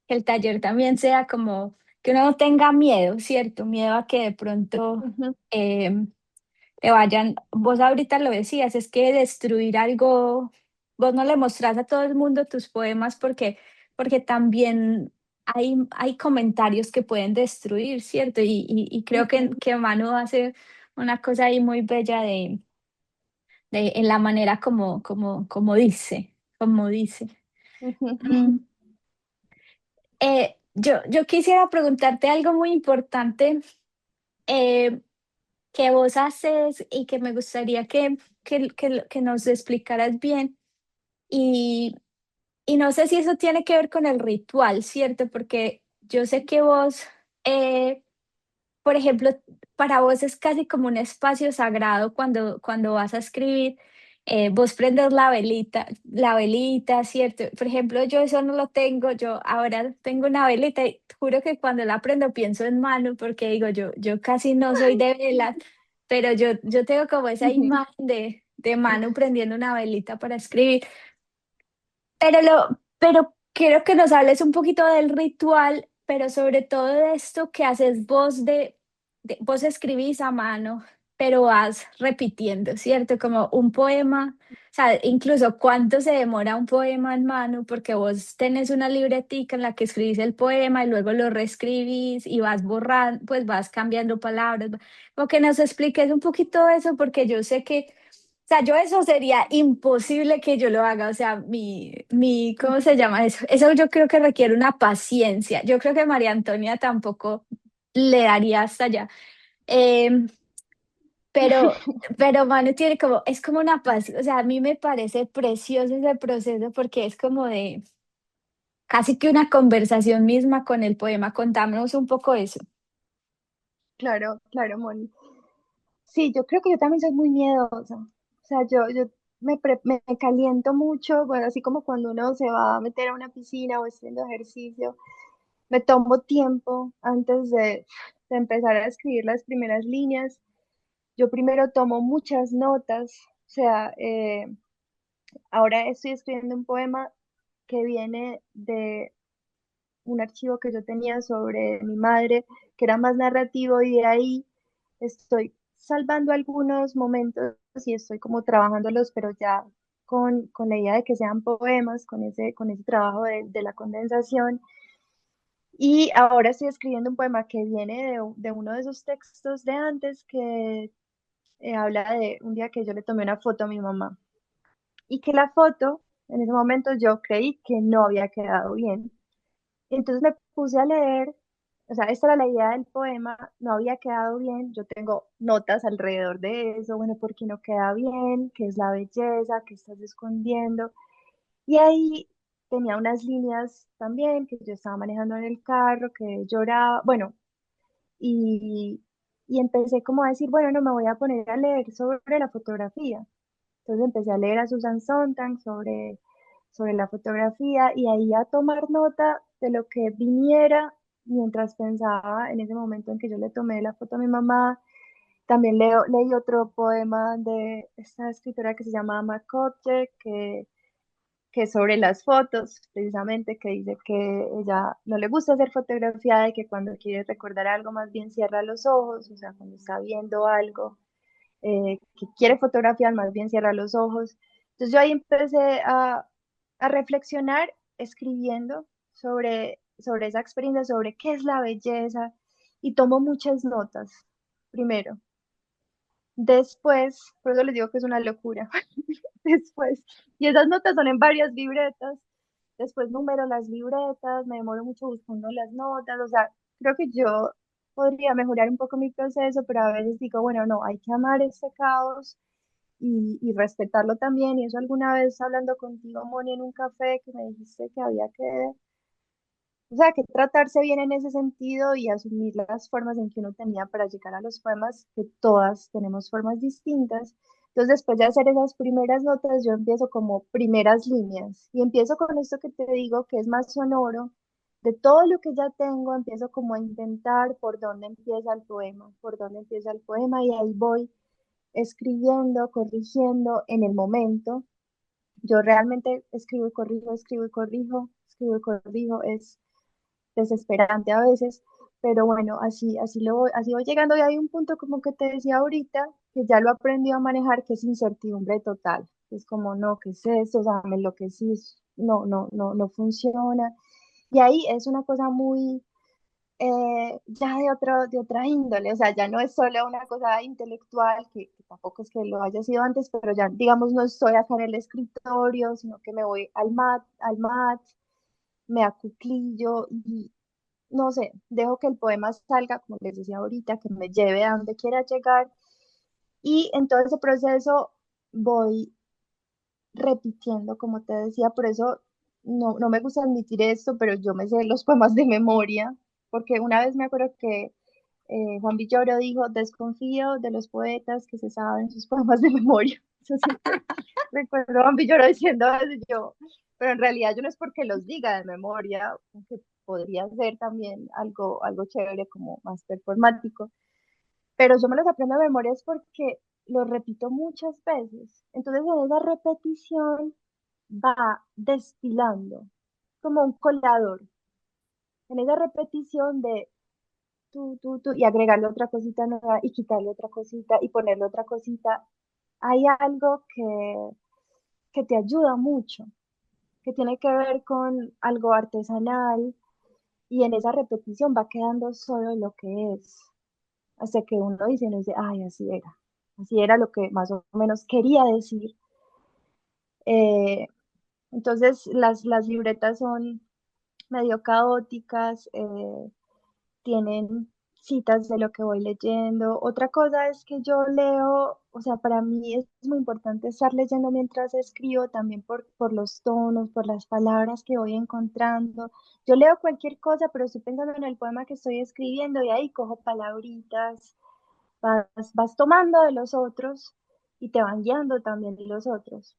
Speaker 3: el taller también sea como que uno no tenga miedo, ¿cierto? Miedo a que de pronto
Speaker 2: ujú,
Speaker 3: eh, te vayan, vos ahorita lo decías, es que destruir algo, vos no le mostrás a todo el mundo tus poemas porque también hay comentarios que pueden destruir, ¿cierto? Y creo
Speaker 2: ujú,
Speaker 3: que Manu hace una cosa ahí muy bella en la manera como dice, como dice.
Speaker 2: ujú.
Speaker 3: Mm, yo quisiera preguntarte algo muy importante eh, que vos haces y que me gustaría que nos explicaras bien. Y, y no sé si eso tiene que ver con el ritual, ¿cierto? Porque yo sé que vos, eh, por ejemplo, para vos es casi como un espacio sagrado cuando vas a escribir. Vos prendes la velita, ¿cierto? Por ejemplo, yo eso no lo tengo, yo ahora tengo una velita y juro que cuando la prendo pienso en Manu porque digo, yo casi no soy de velas, pero yo tengo como esa imagen de Manu prendiendo una velita para escribir. Pero quiero que nos hables un poquito del ritual, pero sobre todo de esto que haces vos vos escribís a mano, pero vas repitiendo, ¿cierto? Como un poema, o sea, incluso cuánto se demora un poema en mano, porque vos tenés una libretica en la que escribís el poema y luego lo reescribís y vas borrando, pues vas cambiando palabras. Como que nos expliques un poquito eso, porque yo sé que o sea, yo eso sería imposible que yo lo haga. O sea, ¿cómo se llama eso? Eso yo creo que requiere una paciencia. Yo creo que María Antonia tampoco le daría hasta allá. Eh, pero, pero Manu tiene como, es como una paciencia. O sea, a mí me parece precioso ese proceso porque es como de casi que una conversación misma con el poema. Contámonos un poco eso.
Speaker 2: Claro, claro, Moni. Sí, yo creo que yo también soy muy miedosa. O sea, yo me caliento mucho, bueno, así como cuando uno se va a meter a una piscina o haciendo ejercicio, me tomo tiempo antes de empezar a escribir las primeras líneas. Yo primero tomo muchas notas, o sea, ahora estoy escribiendo un poema que viene de un archivo que yo tenía sobre mi madre, que era más narrativo y de ahí estoy salvando algunos momentos y estoy como trabajándolos, pero ya con la idea de que sean poemas, con ese trabajo de la condensación. Y ahora estoy escribiendo un poema que viene de uno de esos textos de antes que habla de un día que yo le tomé una foto a mi mamá y que la foto, en ese momento yo creí que no había quedado bien. Entonces me puse a leer, o sea, esta era la idea del poema, no había quedado bien, yo tengo notas alrededor de eso, bueno, ¿por qué no queda bien? ¿Qué es la belleza? ¿Qué estás escondiendo? Y ahí tenía unas líneas también que yo estaba manejando en el carro, que lloraba, bueno, y, y empecé como a decir, bueno, no me voy a poner a leer sobre la fotografía. Entonces empecé a leer a Susan Sontag sobre la fotografía y ahí a tomar nota de lo que viniera mientras pensaba en ese momento en que yo le tomé la foto a mi mamá. También leí otro poema de esta escritora que se llama Ama Kopche, que es sobre las fotos, precisamente, que dice que ella no le gusta ser fotografiada y que cuando quiere recordar algo más bien cierra los ojos, o sea, cuando está viendo algo que quiere fotografiar, más bien cierra los ojos. Entonces yo ahí empecé a reflexionar escribiendo sobre esa experiencia, sobre qué es la belleza y tomo muchas notas, primero. Después, por eso les digo que es una locura, después, y esas notas son en varias libretas, después numero las libretas, me demoro mucho buscando las notas, o sea, creo que yo podría mejorar un poco mi proceso, pero a veces digo, bueno, no, hay que amar este caos y respetarlo también. Y eso alguna vez hablando contigo, Moni, en un café, que me dijiste que había que, o sea, que tratarse bien en ese sentido y asumir las formas en que uno tenía para llegar a los poemas, que todas tenemos formas distintas. Entonces, después de hacer esas primeras notas, yo empiezo como primeras líneas y empiezo con esto que te digo, que es más sonoro, de todo lo que ya tengo, empiezo como a intentar por dónde empieza el poema, por dónde empieza el poema, y ahí voy escribiendo, corrigiendo en el momento. Yo realmente escribo y corrijo, escribo y corrijo, escribo y corrijo, es desesperante a veces, pero bueno, así voy llegando, y hay un punto como que te decía ahorita, que ya lo aprendí a manejar, que es incertidumbre total. Es como, no, ¿qué es esto? O sea, me enloquecí, no funciona. Y ahí es una cosa muy, ya de otra índole, o sea, ya no es solo una cosa intelectual, que tampoco es que lo haya sido antes, pero ya, digamos, no estoy acá en el escritorio, sino que me voy al mat, me acuclillo y no sé, dejo que el poema salga, como les decía ahorita, que me lleve a donde quiera llegar, y en todo ese proceso voy repitiendo, como te decía, por eso no me gusta admitir esto, pero yo me sé los poemas de memoria, porque una vez me acuerdo que Juan Villoro dijo, desconfío de los poetas que se saben sus poemas de memoria. Yo siempre recuerdo a Juan Villoro diciendo eso, y yo, pero en realidad yo no es porque los diga de memoria, que podría ser también algo chévere, como más performático, pero yo me los aprendo de memoria es porque los repito muchas veces. Entonces en esa repetición va destilando como un colador. En esa repetición de tú, y agregarle otra cosita nueva y quitarle otra cosita y ponerle otra cosita, hay algo que te ayuda mucho, que tiene que ver con algo artesanal, y en esa repetición va quedando solo lo que es, hasta que uno dice, ay, así era lo que más o menos quería decir. Eh, entonces las libretas son medio caóticas, tienen citas de lo que voy leyendo. Otra cosa es que yo leo, o sea, para mí es muy importante estar leyendo mientras escribo, también por los tonos, por las palabras que voy encontrando. Yo leo cualquier cosa, pero estoy pensando en el poema que estoy escribiendo, y ahí cojo palabritas, vas tomando de los otros y te van guiando también de los otros.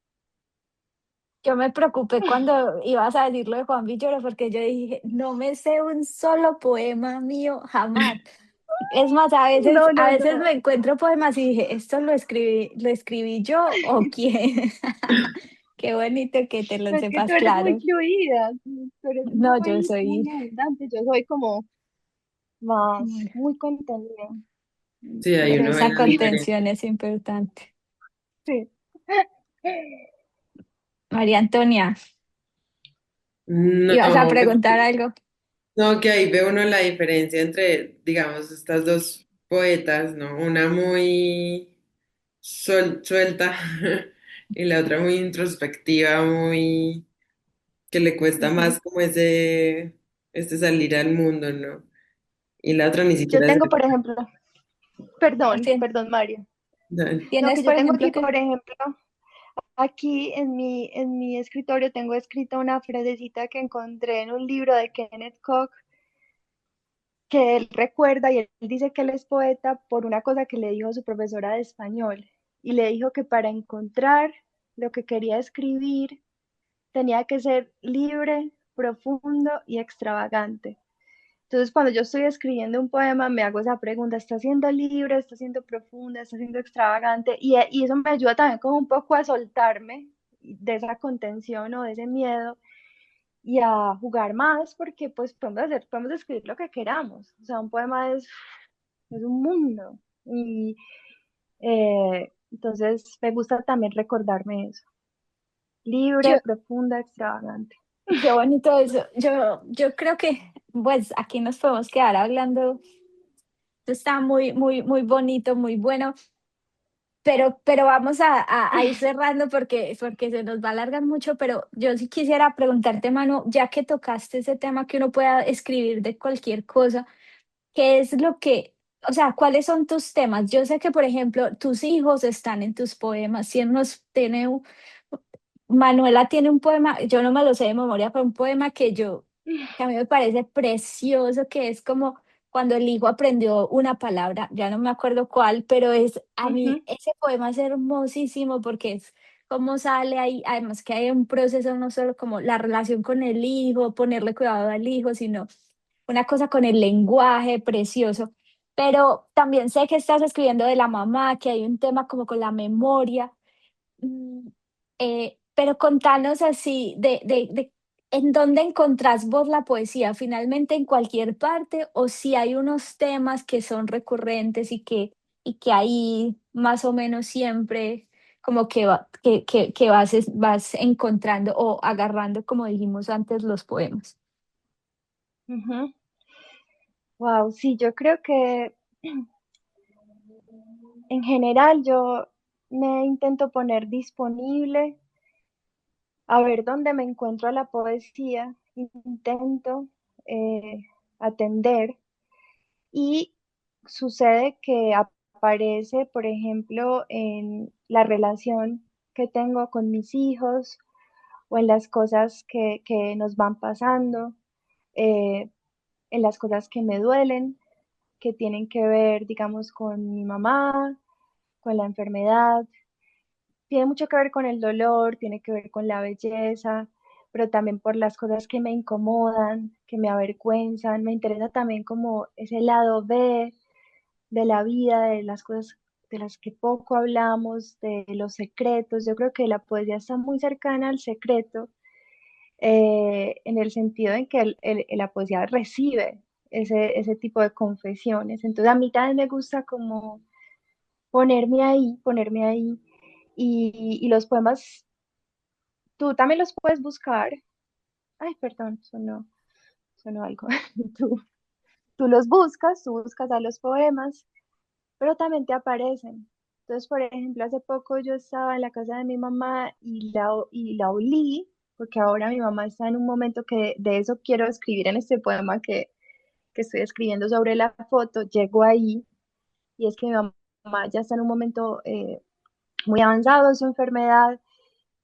Speaker 3: Yo me preocupé cuando ibas a decir lo de Juan Villoro porque yo dije, no me sé un solo poema mío jamás. Es más,
Speaker 2: No,
Speaker 3: a
Speaker 2: no,
Speaker 3: veces
Speaker 2: no.
Speaker 3: me encuentro poemas y dije, ¿esto lo escribí yo o quién? Qué bonito que te lo
Speaker 2: Pero es que tú
Speaker 3: sepas
Speaker 2: eres muy
Speaker 3: claro.
Speaker 2: fluida, tú eres
Speaker 3: No, yo
Speaker 2: muy
Speaker 3: soy,
Speaker 2: abundante, yo soy como más,
Speaker 3: bueno,
Speaker 2: muy contenida.
Speaker 4: Sí, hay
Speaker 3: pero
Speaker 4: una
Speaker 3: esa
Speaker 4: buena diferencia.
Speaker 3: contención es importante.
Speaker 2: Sí.
Speaker 3: María Antonia, ¿ibas a
Speaker 4: No, pues,
Speaker 3: preguntar algo?
Speaker 4: no, que ahí ve uno la diferencia entre, digamos, estas dos poetas, ¿no? Una muy suelta y la otra muy introspectiva, muy que le cuesta
Speaker 2: Ujú.
Speaker 4: más como este salir al mundo, ¿no? Y la otra ni
Speaker 2: Yo
Speaker 4: siquiera es...
Speaker 2: tengo, por ejemplo, perdón, Mario. No,
Speaker 3: ¿Tienes,
Speaker 2: que yo
Speaker 3: por
Speaker 2: tengo
Speaker 3: ejemplo,
Speaker 2: aquí,
Speaker 3: que
Speaker 2: por ejemplo, aquí en mi escritorio tengo escrita una frasecita que encontré en un libro de Kenneth Koch, que él recuerda, y él dice que él es poeta por una cosa que le dijo su profesora de español, y le dijo que para encontrar lo que quería escribir tenía que ser libre, profundo y extravagante. Entonces, cuando yo estoy escribiendo un poema, me hago esa pregunta: ¿está siendo libre? ¿Está siendo profunda? ¿Está siendo extravagante? Y eso me ayuda también como un poco a soltarme de esa contención o de ese miedo, y a jugar más, porque pues podemos escribir lo que queramos. O sea, un poema es un mundo. Y entonces me gusta también recordarme eso. Libre,
Speaker 3: yo,
Speaker 2: profunda, extravagante.
Speaker 3: qué bonito eso. Yo creo que, pues, aquí nos podemos quedar hablando. Esto está muy, muy, muy bonito, muy bueno. Pero vamos a ir cerrando porque se nos va a alargar mucho, pero yo sí quisiera preguntarte, Manu, ya que tocaste ese tema que uno pueda escribir de cualquier cosa, ¿qué es lo que, o sea, cuáles son tus temas? Yo sé que, por ejemplo, tus hijos están en tus poemas, si él nos tiene, Manuela tiene un poema, yo no me lo sé de memoria, pero un poema que a mí me parece precioso, que es como cuando el hijo aprendió una palabra, ya no me acuerdo cuál, pero es, a
Speaker 2: Ujú,
Speaker 3: mí ese poema es hermosísimo porque es cómo sale ahí, además que hay un proceso no solo como la relación con el hijo, ponerle cuidado al hijo, sino una cosa con el lenguaje precioso. Pero también sé que estás escribiendo de la mamá, que hay un tema como con la memoria. Mm, pero contanos así, de en dónde encontrás vos la poesía, finalmente en cualquier parte, o si hay unos temas que son recurrentes y que ahí más o menos siempre como que, que vas encontrando o agarrando, como dijimos antes, los poemas.
Speaker 2: Wow, sí, yo creo que en general yo me intento poner disponible a ver dónde me encuentro a la poesía, intento eh, atender y sucede que aparece, por ejemplo, en la relación que tengo con mis hijos o en las cosas que nos van pasando, eh, en las cosas que me duelen, que tienen que ver, digamos, con mi mamá, con la enfermedad. Tiene mucho que ver con el dolor, tiene que ver con la belleza, pero también por las cosas que me incomodan, que me avergüenzan. Me interesa también como ese lado B de la vida, de las cosas de las que poco hablamos, de los secretos. Yo creo que la poesía está muy cercana al secreto, en el sentido en que la poesía recibe ese tipo de confesiones. Entonces a mí también me gusta como ponerme ahí. Y los poemas, tú también los puedes buscar. Ay, perdón, sonó algo. Tú, tú los buscas, tú buscas a los poemas, pero también te aparecen. Entonces, por ejemplo, hace poco yo estaba en la casa de mi mamá y la olí, porque ahora mi mamá está en un momento que de eso quiero escribir en este poema que estoy escribiendo sobre la foto. Llego ahí y es que mi mamá ya está en un momento muy avanzado de su enfermedad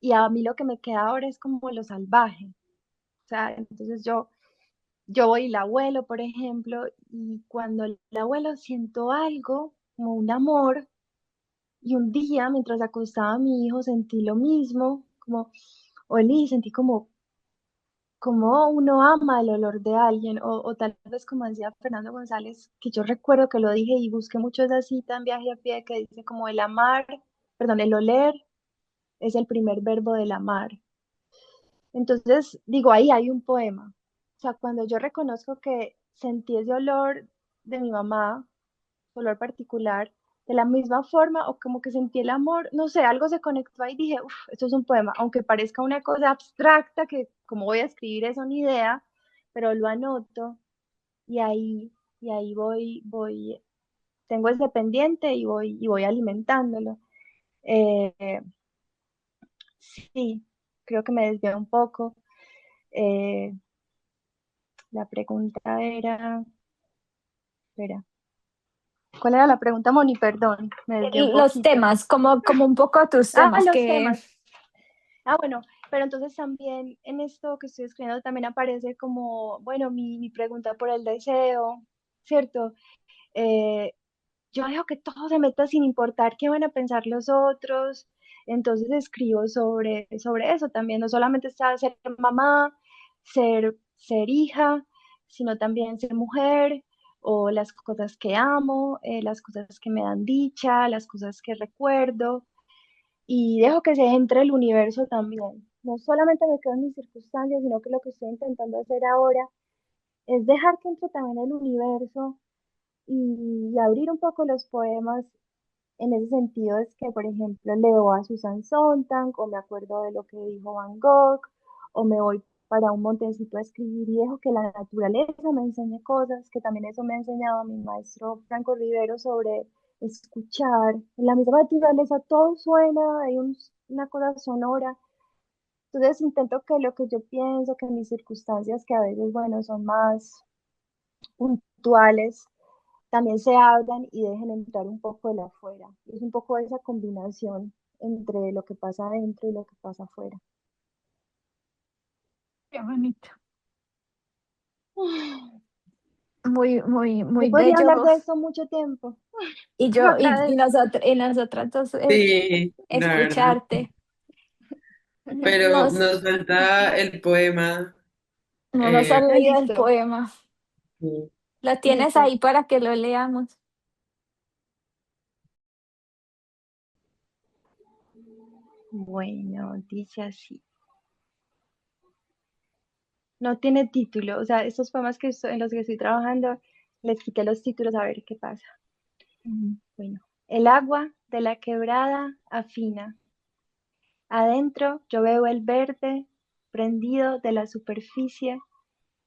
Speaker 2: y a mí lo que me queda ahora es como lo salvaje. O sea, entonces yo voy y la abuelo, por ejemplo, y cuando la abuelo siento algo, como un amor, y un día mientras acostaba a mi hijo sentí lo mismo, como olí, sentí como uno ama el olor de alguien, o tal vez como decía Fernando González, que yo recuerdo que lo dije y busqué mucho esa cita en Viaje a Pie, que dice como el amar, perdón, el oler es el primer verbo del amar. Entonces, digo, ahí hay un poema. O sea, cuando yo reconozco que sentí ese olor de mi mamá, olor particular, de la misma forma, o como que sentí el amor, no sé, algo se conectó ahí y dije, uff, esto es un poema, aunque parezca una cosa abstracta, que como voy a escribir eso ni idea, pero lo anoto y ahí tengo ese pendiente y voy alimentándolo. Eh, sí, creo que me desvié un poco. Eh, La pregunta era, espera, ¿cuál era la pregunta, Moni? Perdón, me desvié un
Speaker 3: Los
Speaker 2: poquito.
Speaker 3: temas, como un poco tus temas
Speaker 2: Los
Speaker 3: que...
Speaker 2: temas. Bueno, pero entonces también en esto que estoy escribiendo también aparece como, bueno, mi pregunta por el deseo, ¿cierto? Eh, yo dejo que todo se meta sin importar qué van a pensar los otros, entonces escribo sobre eso también, no solamente está ser mamá, ser hija, sino también ser mujer, o las cosas que amo, las cosas que me dan dicha, las cosas que recuerdo, y dejo que se entre el universo también. No solamente me quedo en mis circunstancias, sino que lo que estoy intentando hacer ahora es dejar que entre también el universo y abrir un poco los poemas. En ese sentido es que, por ejemplo, leo a Susan Sontag o me acuerdo de lo que dijo Van Gogh o me voy para un montecito a escribir y dejo que la naturaleza me enseñe cosas, que también eso me ha enseñado mi maestro Franco Rivero sobre escuchar. En la misma naturaleza todo suena, hay una cosa sonora. Entonces intento que lo que yo pienso, que mis circunstancias, que a veces, bueno, son más puntuales, también se abran y dejen entrar un poco de afuera. Es un poco esa combinación entre lo que pasa adentro y lo que pasa afuera.
Speaker 3: Qué bonito. Muy, muy,
Speaker 2: Yo
Speaker 3: muy
Speaker 2: podría
Speaker 3: bello.
Speaker 2: hablar de esto mucho tiempo.
Speaker 3: Y
Speaker 2: Te
Speaker 3: yo,
Speaker 2: agradezco.
Speaker 3: y nosotras dos
Speaker 4: Sí, la verdad.
Speaker 3: escucharte.
Speaker 4: pero
Speaker 3: Nos,
Speaker 4: nos falta el poema.
Speaker 3: no nos
Speaker 4: eh,
Speaker 3: han leído el
Speaker 2: Listo,
Speaker 3: poema.
Speaker 4: sí.
Speaker 3: Lo tienes
Speaker 2: listo.
Speaker 3: ahí para que lo leamos.
Speaker 2: Bueno, dice así. No tiene título, o sea, estos poemas en los que estoy trabajando, les quité los títulos a ver qué pasa.
Speaker 3: Mm.
Speaker 2: Bueno, el agua de la quebrada afina. Adentro yo veo el verde prendido de la superficie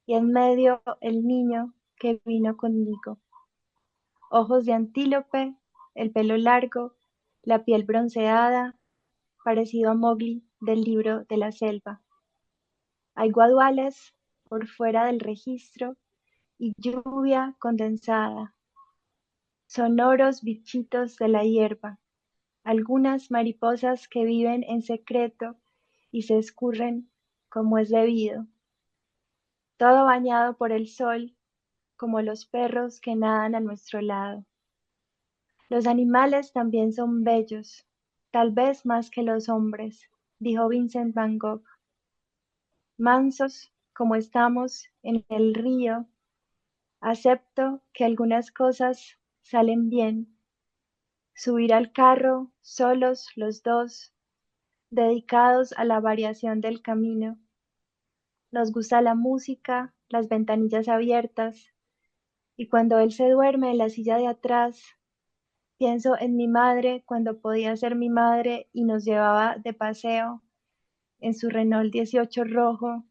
Speaker 2: y en medio el niño que vino conmigo. Ojos de antílope, el pelo largo, la piel bronceada, parecido a Mowgli del libro de la selva. Hay guaduales por fuera del registro y lluvia condensada, sonoros bichitos de la hierba, algunas mariposas que viven en secreto y se escurren como es debido, todo bañado por el sol, como los perros que nadan a nuestro lado. Los animales también son bellos, tal vez más que los hombres, dijo Vincent Van Gogh. Mansos como estamos en el río, acepto que algunas cosas salen bien. Subir al carro, solos los dos, dedicados a la variación del camino. Nos gusta la música, las ventanillas abiertas, y cuando él se duerme en la silla de atrás, pienso en mi madre cuando podía ser mi madre y nos llevaba de paseo en su Renault 18 rojo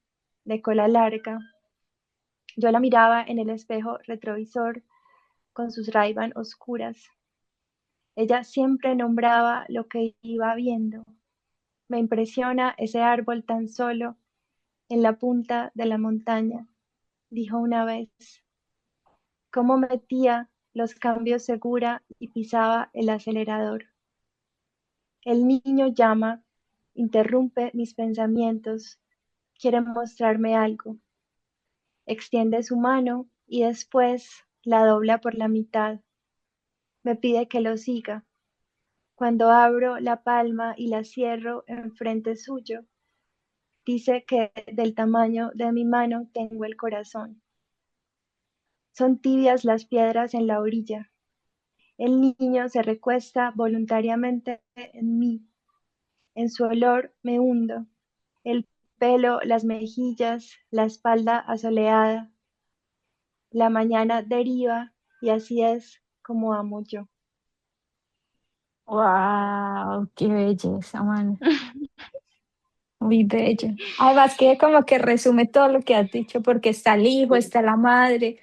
Speaker 2: de cola larga. Yo la miraba en el espejo retrovisor con sus Ray-Ban oscuras. Ella siempre nombraba lo que iba viendo. Me impresiona ese árbol tan solo en la punta de la montaña, dijo una vez. Cómo metía los cambios segura y pisaba el acelerador. El niño llama, interrumpe mis pensamientos, quiere mostrarme algo. Extiende su mano y después la dobla por la mitad. Me pide que lo siga. Cuando abro la palma y la cierro enfrente suyo, dice que del tamaño de mi mano tengo el corazón. Son tibias las piedras en la orilla. El niño se recuesta voluntariamente en mí. En su olor me hundo. El pelo, las mejillas, la espalda asoleada. La mañana deriva y así es como amo yo.
Speaker 3: Wow, qué belleza, man. Muy bello. Además que como que resume todo lo que has dicho, porque está el hijo, está la madre,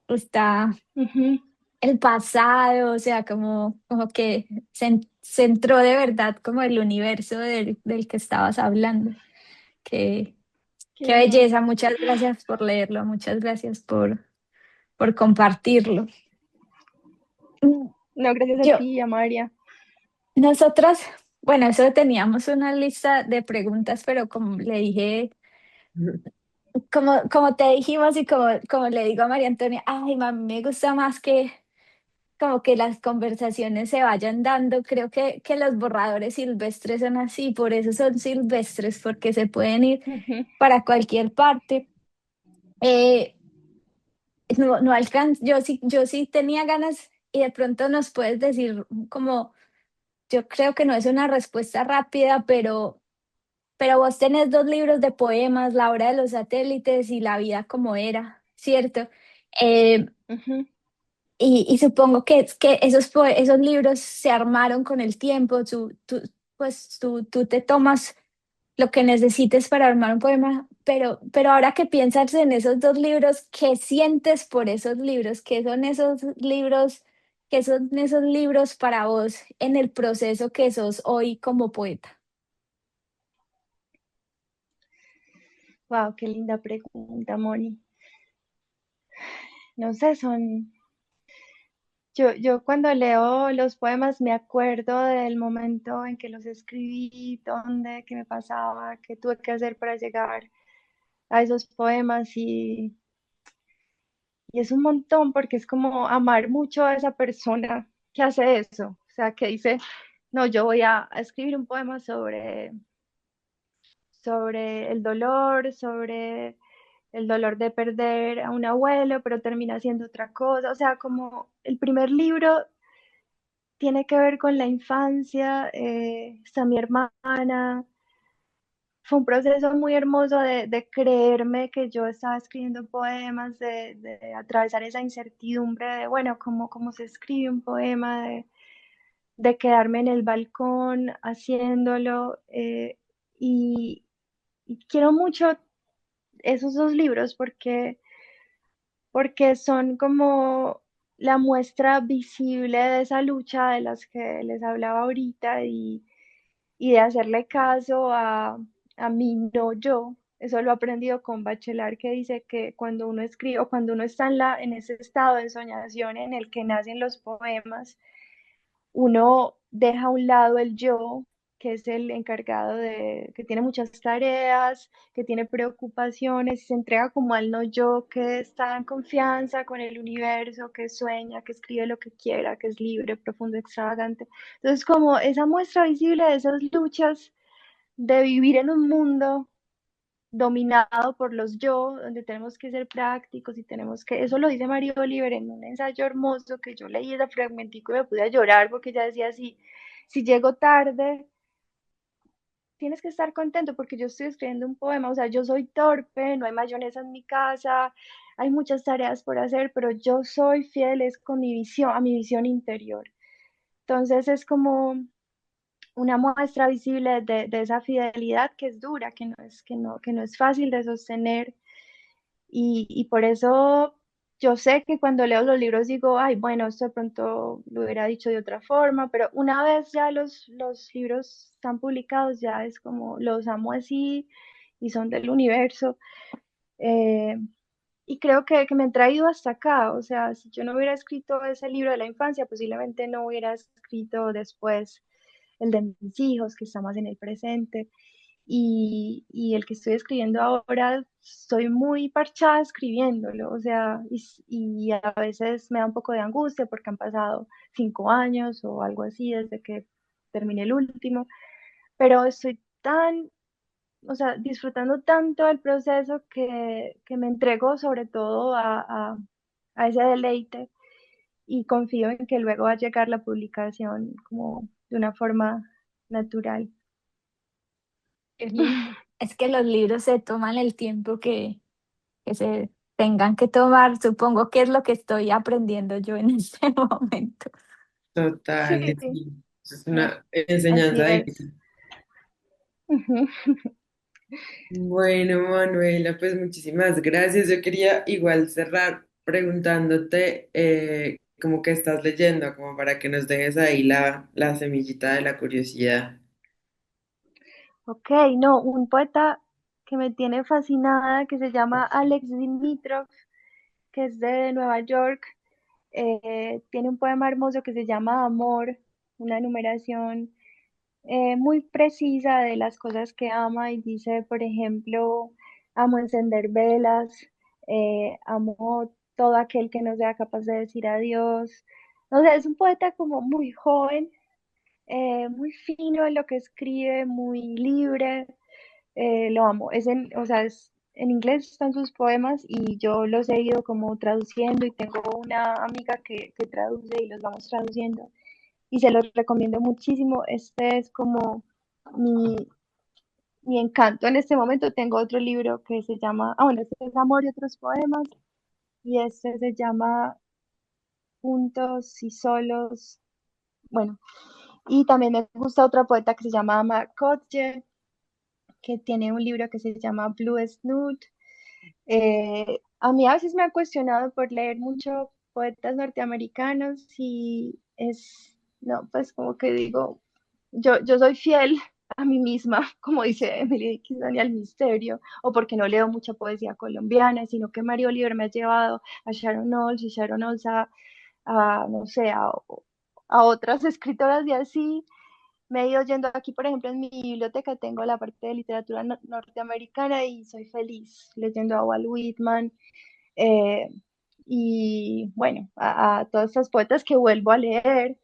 Speaker 3: está
Speaker 2: Ujú.
Speaker 3: el pasado, o sea, como que centró de verdad como el universo del que estabas hablando. Qué,
Speaker 2: Qué
Speaker 3: qué
Speaker 2: bien.
Speaker 3: belleza, muchas gracias por leerlo, muchas gracias por compartirlo. Mm,
Speaker 2: No, gracias a
Speaker 3: Yo,
Speaker 2: ti, a María.
Speaker 3: nosotras, bueno, eso teníamos una lista de preguntas, pero como le dije, como te dijimos y como le digo a María Antonia, ay, mami, me gusta más que como que las conversaciones se vayan dando. Creo que los borradores silvestres son así, por eso son silvestres, porque se pueden ir
Speaker 2: Ujú.
Speaker 3: para cualquier parte. Eh, no alcanzo, yo sí tenía ganas y de pronto nos puedes decir como, yo creo que no es una respuesta rápida, pero vos tenés dos libros de poemas, La hora de los satélites y La vida como era, ¿cierto? Eh,
Speaker 2: Ujú.
Speaker 3: y supongo que esos libros se armaron con el tiempo, pues tú te tomas lo que necesites para armar un poema, pero ahora que piensas en esos dos libros, ¿qué sientes por esos libros? ¿Qué son esos libros para vos en el proceso que sos hoy como poeta?
Speaker 2: Wow, qué linda pregunta, Moni. No sé, yo cuando leo los poemas me acuerdo del momento en que los escribí, dónde, qué me pasaba, qué tuve que hacer para llegar a esos poemas y es un montón porque es como amar mucho a esa persona que hace eso, o sea, que dice, no, yo voy a escribir un poema sobre sobre el dolor, sobre el dolor de perder a un abuelo, pero termina siendo otra cosa. O sea, como el primer libro tiene que ver con la infancia, está mi hermana. Fue un proceso muy hermoso de creerme que yo estaba escribiendo poemas, de atravesar esa incertidumbre de, bueno, cómo se escribe un poema, de quedarme en el balcón haciéndolo. Y, y quiero mucho esos dos libros porque son como la muestra visible de esa lucha de las que les hablaba ahorita y de hacerle caso a mí, no yo. Eso lo he aprendido con Bachelard, que dice que cuando uno escribe o cuando uno está en ese estado de ensoñación en el que nacen los poemas, uno deja a un lado el yo, que es el encargado que tiene muchas tareas, que tiene preocupaciones, y se entrega como al no yo, que está en confianza con el universo, que sueña, que escribe lo que quiera, que es libre, profundo, extravagante. Entonces, como esa muestra visible de esas luchas de vivir en un mundo dominado por los yo, donde tenemos que ser prácticos y tenemos que, eso lo dice María Oliver en un ensayo hermoso que yo leí ese fragmentico y me pude a llorar porque ella decía así, si llego tarde, tienes que estar contento porque yo estoy escribiendo un poema, o sea, yo soy torpe, no hay mayonesa en mi casa, hay muchas tareas por hacer, pero yo soy fiel es con mi visión, a mi visión interior. Entonces es como una muestra visible de esa fidelidad que es dura, que no es fácil de sostener. Y por eso yo sé que cuando leo los libros digo, ay, bueno, esto de pronto lo hubiera dicho de otra forma, pero una vez ya los libros están publicados, ya es como los amo así y son del universo. Eh, y creo que me han traído hasta acá, o sea, si yo no hubiera escrito ese libro de la infancia, posiblemente no hubiera escrito después el de mis hijos, que está más en el presente. Y el que estoy escribiendo ahora, estoy muy parchada escribiéndolo, o sea, y a veces me da un poco de angustia porque han pasado 5 años o algo así desde que terminé el último, pero estoy tan, o sea, disfrutando tanto el proceso que me entrego sobre todo a ese deleite y confío en que luego va a llegar la publicación como de una forma natural.
Speaker 3: Qué lindo. Es que los libros se toman el tiempo que se tengan que tomar. Supongo que es lo que estoy aprendiendo yo en este momento.
Speaker 4: Total,
Speaker 2: Sí,
Speaker 4: sí. Es
Speaker 2: a-
Speaker 4: una
Speaker 2: así
Speaker 4: enseñanza
Speaker 2: es.
Speaker 4: directa.
Speaker 2: Ujú.
Speaker 4: Bueno, Manuela, pues muchísimas gracias. Yo quería igual cerrar preguntándote cómo que estás leyendo, como para que nos dejes ahí la semillita de la curiosidad.
Speaker 2: Ok, no, un poeta que me tiene fascinada, que se llama Alex Dimitrov, que es de Nueva York, tiene un poema hermoso que se llama Amor, una enumeración muy precisa de las cosas que ama y dice, por ejemplo, amo encender velas, amo todo aquel que no sea capaz de decir adiós. O sea, es un poeta como muy joven, muy fino en lo que escribe, muy libre, lo amo. O sea, en inglés están sus poemas y yo los he ido como traduciendo y tengo una amiga que traduce y los vamos traduciendo y se los recomiendo muchísimo. Este es como mi, mi encanto en este momento. Tengo otro libro que se llama, bueno, este es Amor y otros poemas y este se llama Juntos y Solos. Bueno, y también me gusta otra poeta que se llama Ama Kotje, que tiene un libro que se llama Blue Snoot. A mí a veces me ha cuestionado por leer mucho poetas norteamericanos y no, pues como que digo, yo soy fiel a mí misma, como dice Emily Dickinson, y al misterio, o porque no leo mucha poesía colombiana, sino que Mario Oliver me ha llevado a Sharon Olds y Sharon Olds no sé, a otras escritoras y así. Me he ido yendo aquí, por ejemplo, en mi biblioteca tengo la parte de literatura norteamericana y soy feliz leyendo a Walt Whitman eh, y bueno, a todos estos poetas que vuelvo a leer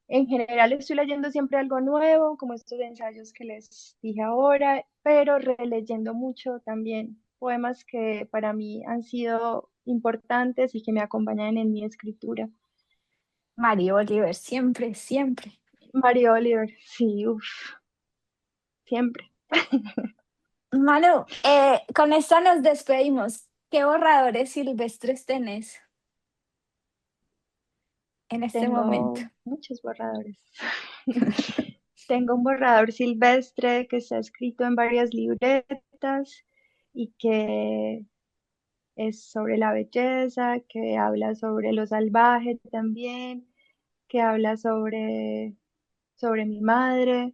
Speaker 2: En general estoy leyendo siempre algo nuevo, como estos ensayos que les dije ahora, pero releyendo mucho también poemas que para mí han sido importantes y que me acompañan en mi escritura.
Speaker 3: Mario Oliver, siempre, siempre.
Speaker 2: Mario Oliver, sí, uff, siempre.
Speaker 3: Manu, con esto nos despedimos. ¿Qué borradores silvestres tenés en este momento?
Speaker 2: Tengo muchos borradores. Tengo un borrador silvestre que está escrito en varias libretas y que es sobre la belleza, que habla sobre lo salvaje también, que habla sobre mi madre,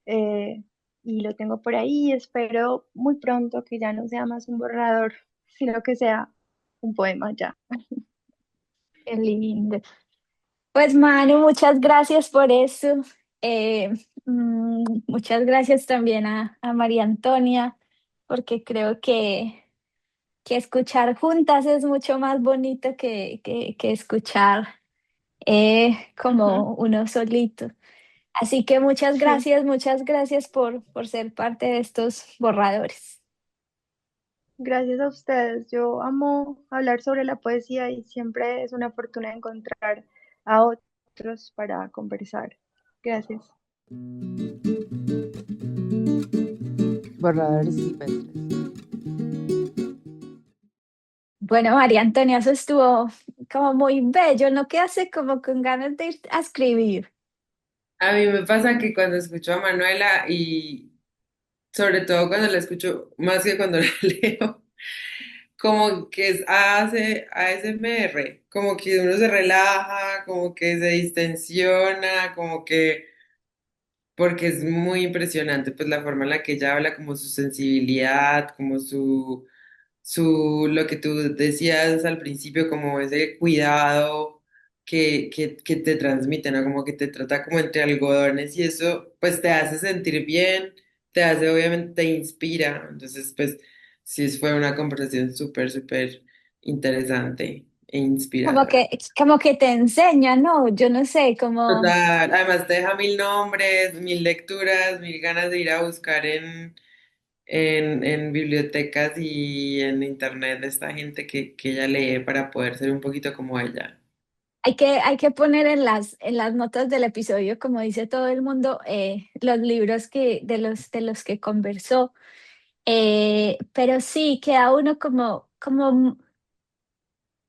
Speaker 2: eh, y lo tengo por ahí. Espero muy pronto que ya no sea más un borrador, sino que sea un poema ya.
Speaker 3: Qué lindo. Pues Manu, muchas gracias por eso. Eh, Muchas gracias también a María Antonia, porque creo que escuchar juntas es mucho más bonito que escuchar
Speaker 2: Ujú.
Speaker 3: como uno solito. Así que
Speaker 2: Sí,
Speaker 3: muchas gracias por ser parte de estos borradores.
Speaker 2: gracias a ustedes. Yo amo hablar sobre la poesía y siempre es una fortuna encontrar a otros para conversar. Gracias.
Speaker 1: Borradores silvestres.
Speaker 3: Bueno, María Antonia, eso estuvo como muy bello, ¿no quedaste como con ganas de ir a escribir?
Speaker 4: A mí me pasa que cuando escucho a Manuela y sobre todo cuando la escucho, más que cuando la leo, como que hace ASMR, como que uno se relaja, como que se distensiona, como que, porque es muy impresionante, pues la forma en la que ella habla, como su sensibilidad, como lo que tú decías al principio, como ese cuidado que te transmite, ¿no? Como que te trata como entre algodones y eso, pues te hace sentir bien, te hace, obviamente, te inspira. Entonces, pues, sí, fue una conversación súper, súper interesante e
Speaker 3: Como
Speaker 4: inspiradora.
Speaker 3: que, como que te enseña, ¿no? Yo no sé, como
Speaker 4: Total, además te deja mil nombres, mil lecturas, mil ganas de ir a buscar en bibliotecas y en internet de esta gente que ella lee para poder ser un poquito como ella.
Speaker 3: hay que poner en las notas del episodio, como dice todo el mundo, los libros de los que conversó. Pero sí, queda uno como,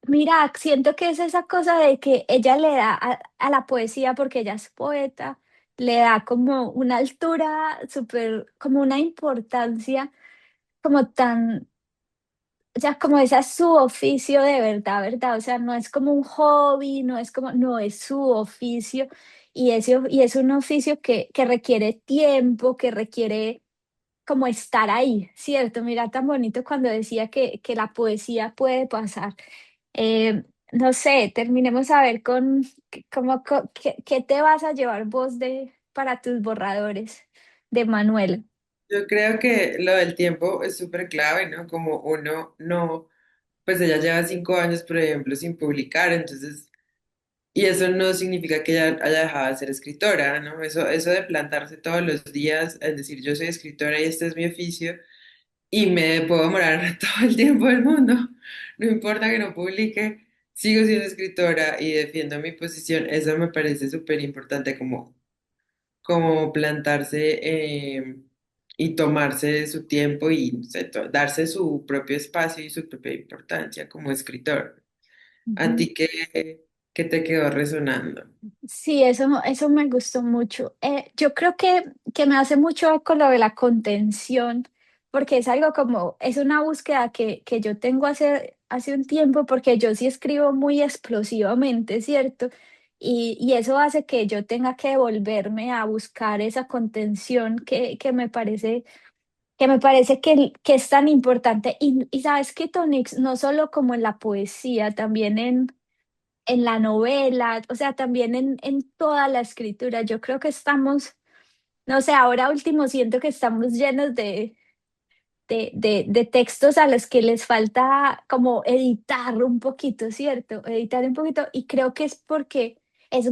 Speaker 3: mira, siento que es esa cosa de que ella le da a la poesía, porque ella es poeta, le da como una altura súper, como una importancia, como tan, o sea, como esa es su oficio de verdad, ¿verdad? O sea, no es como un hobby, no es como, no, es su oficio y es un oficio que requiere tiempo, que requiere como estar ahí, ¿cierto? Mira, tan bonito cuando decía que la poesía puede pasar. No sé, terminemos a ver con qué te vas a llevar vos para tus borradores de Manuel.
Speaker 4: Yo creo que lo del tiempo es súper clave, ¿no? Como uno no, pues ella lleva 5 años, por ejemplo, sin publicar, entonces, y eso no significa que ella haya dejado de ser escritora, ¿no? Eso de plantarse todos los días, es decir, yo soy escritora y este es mi oficio, y me puedo demorar todo el tiempo del mundo. No importa que no publique, sigo siendo escritora y defiendo mi posición. Eso me parece súper importante, como plantarse y tomarse su tiempo y no sé, darse su propio espacio y su propia importancia como escritor. ¿A
Speaker 3: Ujú.
Speaker 4: ti qué te quedó resonando?
Speaker 3: Sí, eso me gustó mucho. Yo creo que me hace mucho eco lo de la contención, porque es algo como, es una búsqueda que yo tengo hace un tiempo, porque yo sí escribo muy explosivamente, ¿cierto? Y eso hace que yo tenga que volverme a buscar esa contención que me parece que es tan importante. Y sabes que, Tonix, no solo como en la poesía, también en la novela, o sea, también en toda la escritura. Yo creo que estamos, no sé, ahora último siento que estamos llenos de textos a los que les falta como editar un poquito, ¿cierto? Editar un poquito y creo que es porque es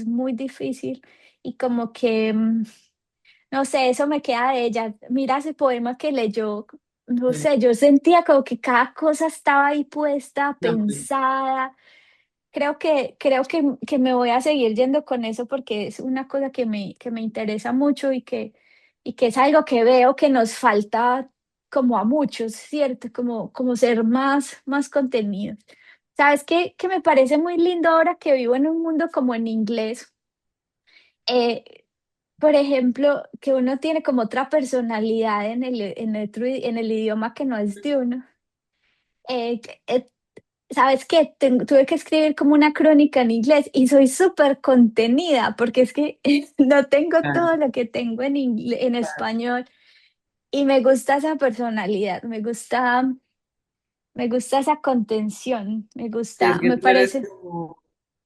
Speaker 3: muy difícil y como que, no sé, eso me queda de ella. Mira ese poema que leyó, no
Speaker 4: Mm.
Speaker 3: sé, yo sentía como que cada cosa estaba ahí puesta,
Speaker 4: No, pues,
Speaker 3: pensada. Creo que me voy a seguir yendo con eso porque es una cosa que me interesa mucho y que es algo que veo que nos falta como a muchos, ¿cierto? Como ser más contenidos. ¿Sabes qué? Que me parece muy lindo ahora que vivo en un mundo como en inglés. Eh, por ejemplo, que uno tiene como otra personalidad en el idioma que no es de uno. Eh, eh, ¿Sabes qué? Tuve que escribir como una crónica en inglés y soy súper contenida porque es que no tengo
Speaker 4: claro.
Speaker 3: todo lo que tengo en español y me gusta esa personalidad, me gusta esa contención,
Speaker 4: Sí, es que
Speaker 3: me
Speaker 4: tú eres
Speaker 3: parece,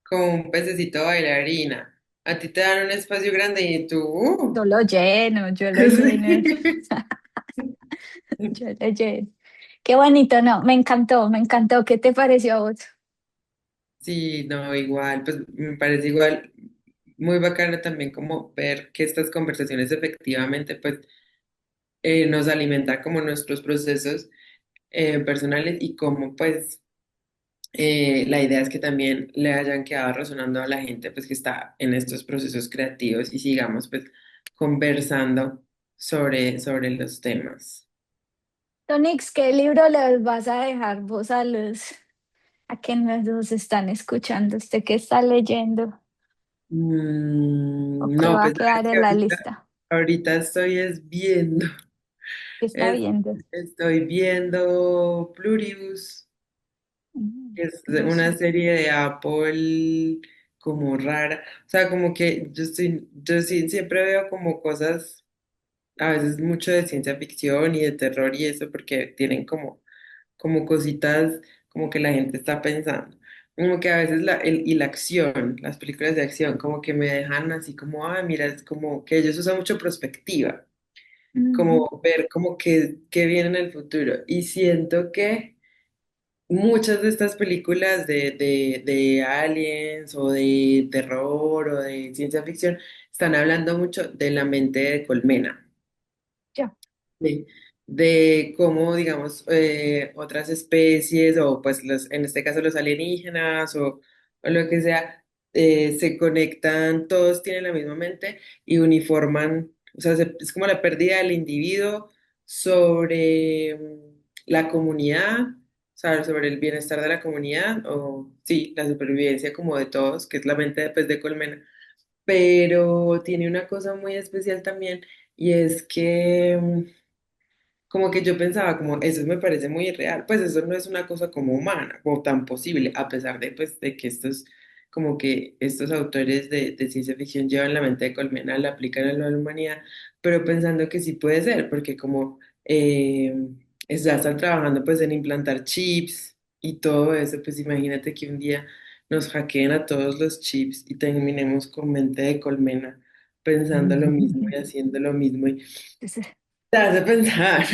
Speaker 4: como un pececito bailarina. A ti te dan un espacio grande y tú,
Speaker 3: yo lo lleno, yo lo lleno. Qué bonito, no, me encantó. ¿Qué te pareció a vos?
Speaker 4: Sí, no, igual, pues me parece igual muy bacano también como ver que estas conversaciones efectivamente pues nos alimentan como nuestros procesos personales y como pues la idea es que también le hayan quedado resonando a la gente pues que está en estos procesos creativos y sigamos pues conversando sobre los temas.
Speaker 3: Tonix, ¿qué libro les vas a dejar vos a quienes nos están escuchando? ¿Usted qué está leyendo? ¿O qué
Speaker 4: No,
Speaker 3: va a
Speaker 4: pues
Speaker 3: quedar
Speaker 4: sabes que
Speaker 3: en la lista?
Speaker 4: ahorita estoy es viendo,
Speaker 3: ¿Qué está
Speaker 4: es-
Speaker 3: viendo?
Speaker 4: estoy viendo Pluribus, que es
Speaker 3: No
Speaker 4: una
Speaker 3: sé.
Speaker 4: serie de Apple como rara, o sea, como que yo sí siempre veo como cosas, a veces mucho de ciencia ficción y de terror y eso, porque tienen como cositas como que la gente está pensando. Como que a veces y la acción, las películas de acción, como que me dejan así como, ah, mira, es como que ellos usan mucho perspectiva,
Speaker 3: Ujú.
Speaker 4: como ver como que viene en el futuro. Y siento que muchas de estas películas de aliens o de terror o de ciencia ficción están hablando mucho de la mente de Colmena.
Speaker 3: Ya.
Speaker 4: Sí, de cómo, digamos, otras especies o pues en este caso los alienígenas o lo que sea, se conectan, todos tienen la misma mente y uniforman, o sea, es como la pérdida del individuo sobre la comunidad, o sea, sobre el bienestar de la comunidad o sí, la supervivencia como de todos, que es la mente pues, de Colmena, pero tiene una cosa muy especial también y es que como que yo pensaba, como eso me parece muy irreal, pues eso no es una cosa como humana, o tan posible, a pesar de, pues, de que como que estos autores de ciencia ficción llevan la mente de Colmena, la aplican a la humanidad, pero pensando que sí puede ser, porque como eh, ya están trabajando pues en implantar chips y todo eso, pues imagínate que un día nos hackeen a todos los chips y terminemos con mente de Colmena, pensando lo mismo y haciendo lo mismo.
Speaker 3: Entonces,
Speaker 4: Te hace pensar.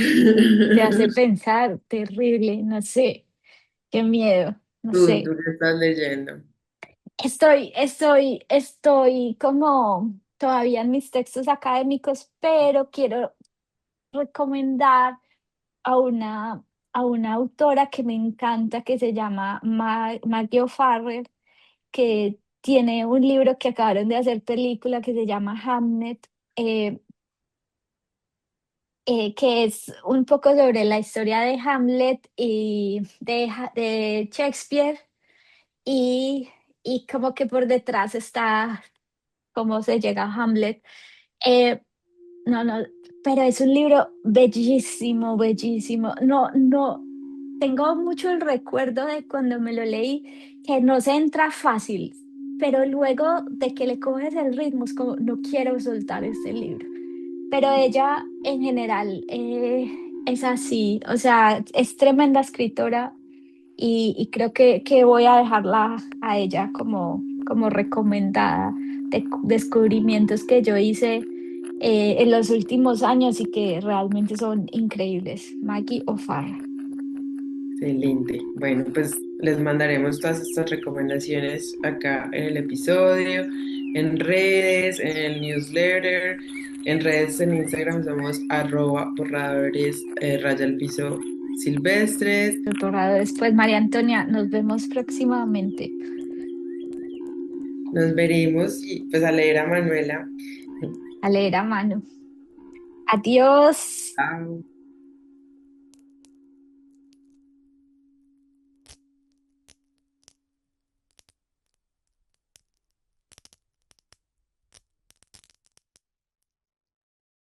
Speaker 3: te hace pensar, terrible, no sé, qué miedo, no
Speaker 4: ¿Tú
Speaker 3: sé.
Speaker 4: qué estás leyendo?
Speaker 3: Estoy como todavía en mis textos académicos, pero quiero recomendar a una autora que me encanta, que se llama Maggie O'Farrell, que tiene un libro que acabaron de hacer película que se llama Hamnet, eh, que es un poco sobre la historia de Hamlet y de Shakespeare y, y como que por detrás está cómo se llega a Hamlet. Eh, no, no, pero es un libro bellísimo, bellísimo. No, no, tengo mucho el recuerdo de cuando me lo leí, que no se entra fácil, pero luego de que le coges el ritmo, es como, no quiero soltar este libro. Pero ella en general es así, o sea, es tremenda escritora y creo que voy a dejarla a ella como recomendada de descubrimientos que yo hice en los últimos años y que realmente son increíbles. Maggie O'Farrell.
Speaker 4: Excelente. Bueno, pues les mandaremos todas estas recomendaciones acá en el episodio, en redes, en el newsletter, en redes en Instagram somos @borradores raya al piso silvestres.
Speaker 3: Doctorado después, María Antonia, nos vemos próximamente.
Speaker 4: Nos veremos y pues a leer a Manuela.
Speaker 3: A leer a mano. Adiós.
Speaker 4: Chao.